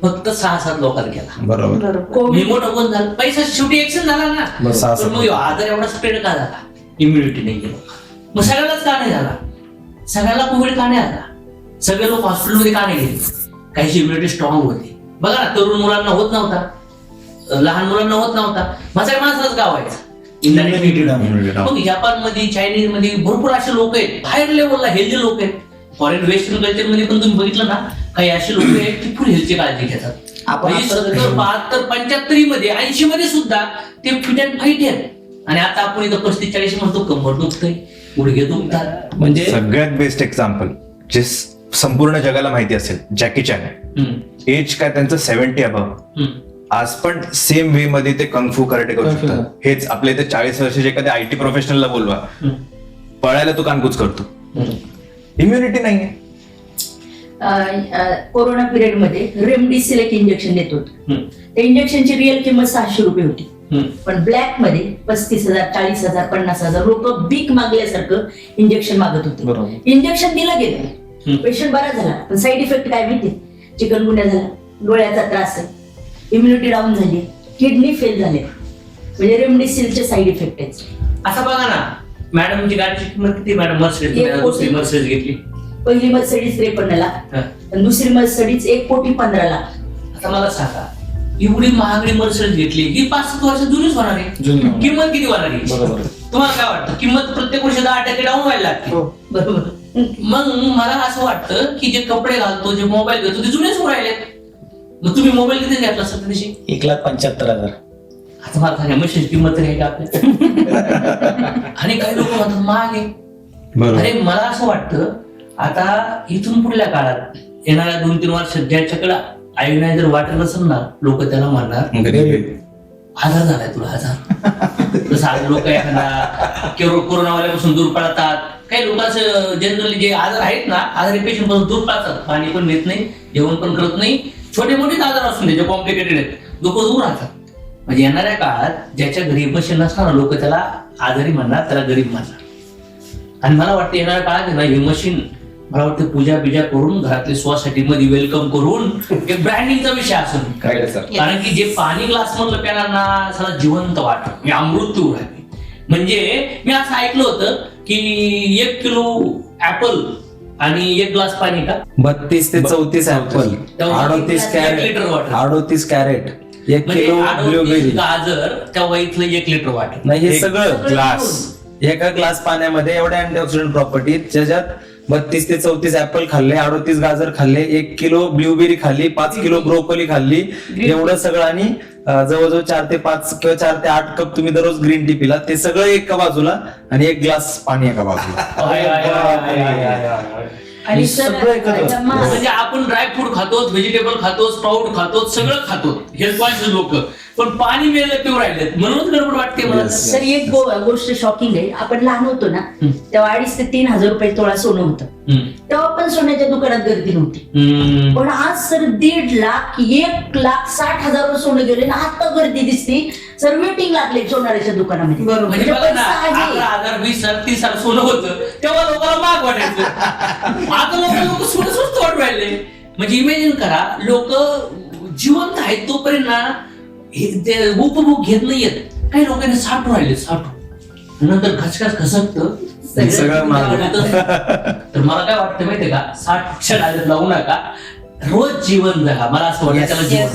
फक्त 6-7 लोकांना गेला. बरोबर. कोविड मोठं कोण झालं? पैसा शेवटी एक्शन झाला ना. बस असं. पण मग आजार एवढा स्प्रेड का झाला? इम्युनिटी नाही गेलो. मग सगळ्यालाच का नाही झाला? सगळ्याला कोविड का नाही आला? सगळे लोक हॉस्पिटलमध्ये का नाही गेले? काहीची इम्युनिटी स्ट्रॉंग होती. बघा ना, तरुण मुलांना होत नव्हता, लहान मुलांना होत नव्हता, म्हाताऱ्या माणसालाच गाव व्हायचा. मग जपान मध्ये, चायनीज मध्ये भरपूर असे लोक आहेत, हायर लेवलला हेल्दी लोक आहेत. फॉरेन वेस्टर्न कल्चर मध्ये पण तुम्ही बघितलं ना, काही असे लोक आहेत की फुल हेल्थची काळजी घेतात. म्हणजे 70, 72, 75 मध्ये, 80 मध्ये सुद्धा ते फिट अँड फाईट आहेत. आणि आता आपण इथं 35-40 म्हणतो कंबर दुखतंय, गुडघे दुखतात. म्हणजे सगळ्यात बेस्ट एक्झाम्पल जे संपूर्ण जगाला माहिती असेल, जॅकी चॅन. एज काय त्यांचं 70 अबव, आज पण सेम वे मध्ये ते कंगफू कराटे करू शकतात. हेच आपल्या इथे 40 वर्षाचे एखाद्या आयटी प्रोफेशनलला बोलवा, पळायला तो कानकूच करतो. इम्युनिटी नाहीये. कोरोना पिरियड मध्ये रेमडिसिविर एक इंजेक्शन देत होतो. त्या इंजेक्शनची रिअल किंमत 600 रुपये होती, पण ब्लॅक मध्ये 35,000, 40,000, 50,000 लोक भीक मागल्यासारखं इंजेक्शन मागत होते. इंजेक्शन दिलं गेलं, पेशंट बरा झाला, पण साईड इफेक्ट काय माहिती? चिकनगुन्या झाला, डोळ्याचा त्रास आहे, इम्युनिटी डाऊन झाली, किडनी फेल झाले. म्हणजे रेमडिसिविरचे साईड इफेक्ट आहेत. असं बघा ना, मॅडमची गाडीची किंमत किती? मॅडम मर्सिडीज मर्सिडीज घेतली. पहिली मर्सिडीज 53 लाख, आणि दुसरी मर्सिडीज 1,15 लाख. आता मला सांगा, एवढी महागडी मर्सिडीज घेतली, ही 5-7 वर्ष जुनीच होणार आहे. किंमत किती होणार आहे? तुम्हाला काय वाटतं? किंमत प्रत्येक वर्षी 10% डाऊन व्हायला लागते. बरोबर. मग मला असं वाटतं की जे कपडे घालतो, जे मोबाईल घेतो, ते जुनेच होऊ राहिले. मग तुम्ही मोबाईल किती घेतला असता त्या दिवशी? 1,75,000. आता मला सांगा, मशीनची किंमत तरी आहे का आपल्या? आणि काही लोक म्हणतात महाग आहे. अरे मला असं वाटतं, आता इथून पुढल्या काळात येणाऱ्या 2-3 वर्षात ज्याच्याकडे आयोनायझर वाटत नसेल ना, लोक त्याला म्हणणार आजार झालाय तुला, आजार. जसं आज लोक कोरोनावाल्यापासून दूर पळतात. काही लोकांचं जनरली जे आजार आहेत ना, आजारी पेशंट पासून दूर पळतात. पाणी पण नेत नाही, जेवण पण करत नाही, छोटे मोठेच आजार असून जे कॉम्प्लिकेटेड आहेत, लोक दूर राहतात. म्हणजे येणाऱ्या काळात ज्याच्या घरी मशीन नसणार लोक त्याला आजारी म्हणणार, त्याला गरीब म्हणणार. आणि मला वाटतं येणाऱ्या काळात ना हे मशीन मला वाटतं पूजा बिजा करून घरातल्या सोसायटी मध्ये वेलकम करून एक ब्रँडिंगचा विषय असेल. कारण की जे पाणी ग्लास मधलं प्याना ना सगळं जिवंत वाटत, मी अमृत राहते. म्हणजे मी असं ऐकलं होतं की 1 किलो ऍपल आणि 1 ग्लास पाणी का 32 ते 34 ऍपल, 38 कॅरेट, 1 किलो ब्लूबेरी, गाजर त्या वहीतलं 1 लिटर वाटत. नाही हे सगळं ग्लास, एका ग्लास पाण्यामध्ये एवढ्या अँटीऑक्सिडंट प्रॉपर्टी, ज्याच्यात 32 ते 34 ऍपल खाल्ले, 38 गाजर खाल्ले, 1 किलो ब्लूबेरी खाल्ली, 5 किलो ब्रोकोली खाल्ली, एवढं सगळं आणि जवळजवळ 4 ते 5 किंवा 4 ते 8 कप तुम्ही दररोज ग्रीन टी पिला, ते सगळं एका बाजूला आणि 1 ग्लास पाणी एका बाजूला. आणि सर म्हणजे आपण ड्रायफ्रूट खातो, व्हेजिटेबल खातो, स्प्राऊट खातो, सगळं खातो हेल्थ कॉन्शियस लोक, पण पाणी मिळालं पिऊ राहिलेत म्हणूनच गडबड वाटते मला. सर एक गोष्ट शॉकिंग आहे, आपण लहान होतो ना तेव्हा 2,500 ते 3,000 रुपये तोळा सोनं होतं, तेव्हा पण सोन्याच्या दुकानात गर्दी नव्हती. पण आज सर 1.5 लाख 1,60,000 सोनं गेले ना, आता गर्दी दिसते सर, वेटिंग लागले सोनाराच्या दुकानामध्ये. बरोबर. म्हणजे बघा ना, 11,000, 20,000, 30,000 सोनं होतं तेव्हा लोकांना महाग वाटायचं. आता लोक सोनं स्वस्त वाटू राहिले. म्हणजे इमॅजिन करा, लोक जिवंत आहेत तोपर्यंत ना ते उपभोग घेत नाहीयेत. काही लोकांनी साठू राहिले, साठू नंतर खचखच खसकत सगळं महाग. तर मला काय वाटतं माहितीये का, 60 डायरेक्ट लावू नका, रोज जीवन जगा. मला असं वाटतं त्याला जीवन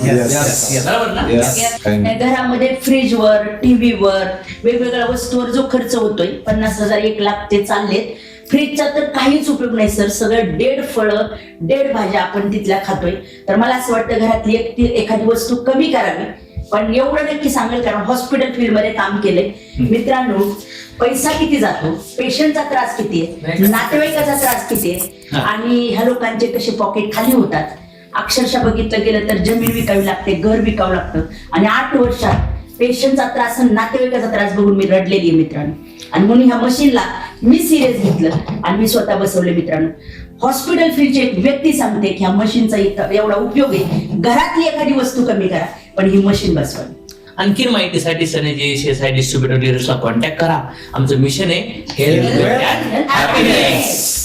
बरोबर ना. घरामध्ये फ्रीजवर, टीव्हीवर, वेगवेगळ्या वस्तूवर जो खर्च होतोय 50,000 1 लाख ते चाललेत. फ्रीजचा तर काहीच उपयोग नाही सर, सगळं डेड फळं, डेड भाज्या आपण तिथल्या खातोय. तर मला असं वाटतं घरातली एखादी वस्तू कमी करावी. पण एवढं नक्की सांगेल, कारण हॉस्पिटल फील्ड मध्ये काम केलंय मित्रांनो, पैसा किती जातो, पेशंटचा त्रास किती आहे, नातेवाईकाचा त्रास किती आहे, आणि ह्या लोकांचे कसे पॉकेट खाली होतात. अक्षरशः बघितलं गेलं तर जमीन विकावी लागते, घर विकावं लागतं. आणि 8 वर्षात पेशंटचा त्रास आणि नातेवाईकाचा त्रास बघून मी रडलेली आहे मित्रांनो. आणि म्हणून ह्या मशीनला मी सिरियस घेतलं आणि मी स्वतः बसवले मित्रांनो. हॉस्पिटल फील्डची एक व्यक्ती सांगते की ह्या मशीनचा एवढा उपयोग आहे, घरातली एखादी वस्तू कमी करा पण ही मशीन बसवा. आणखी माहितीसाठी सनेजी SSI डिस्ट्रीब्युटर डीलर्सला कॉन्टॅक्ट करा. आमचं मिशन आहे हेल्थ अँड हॅपीनेस.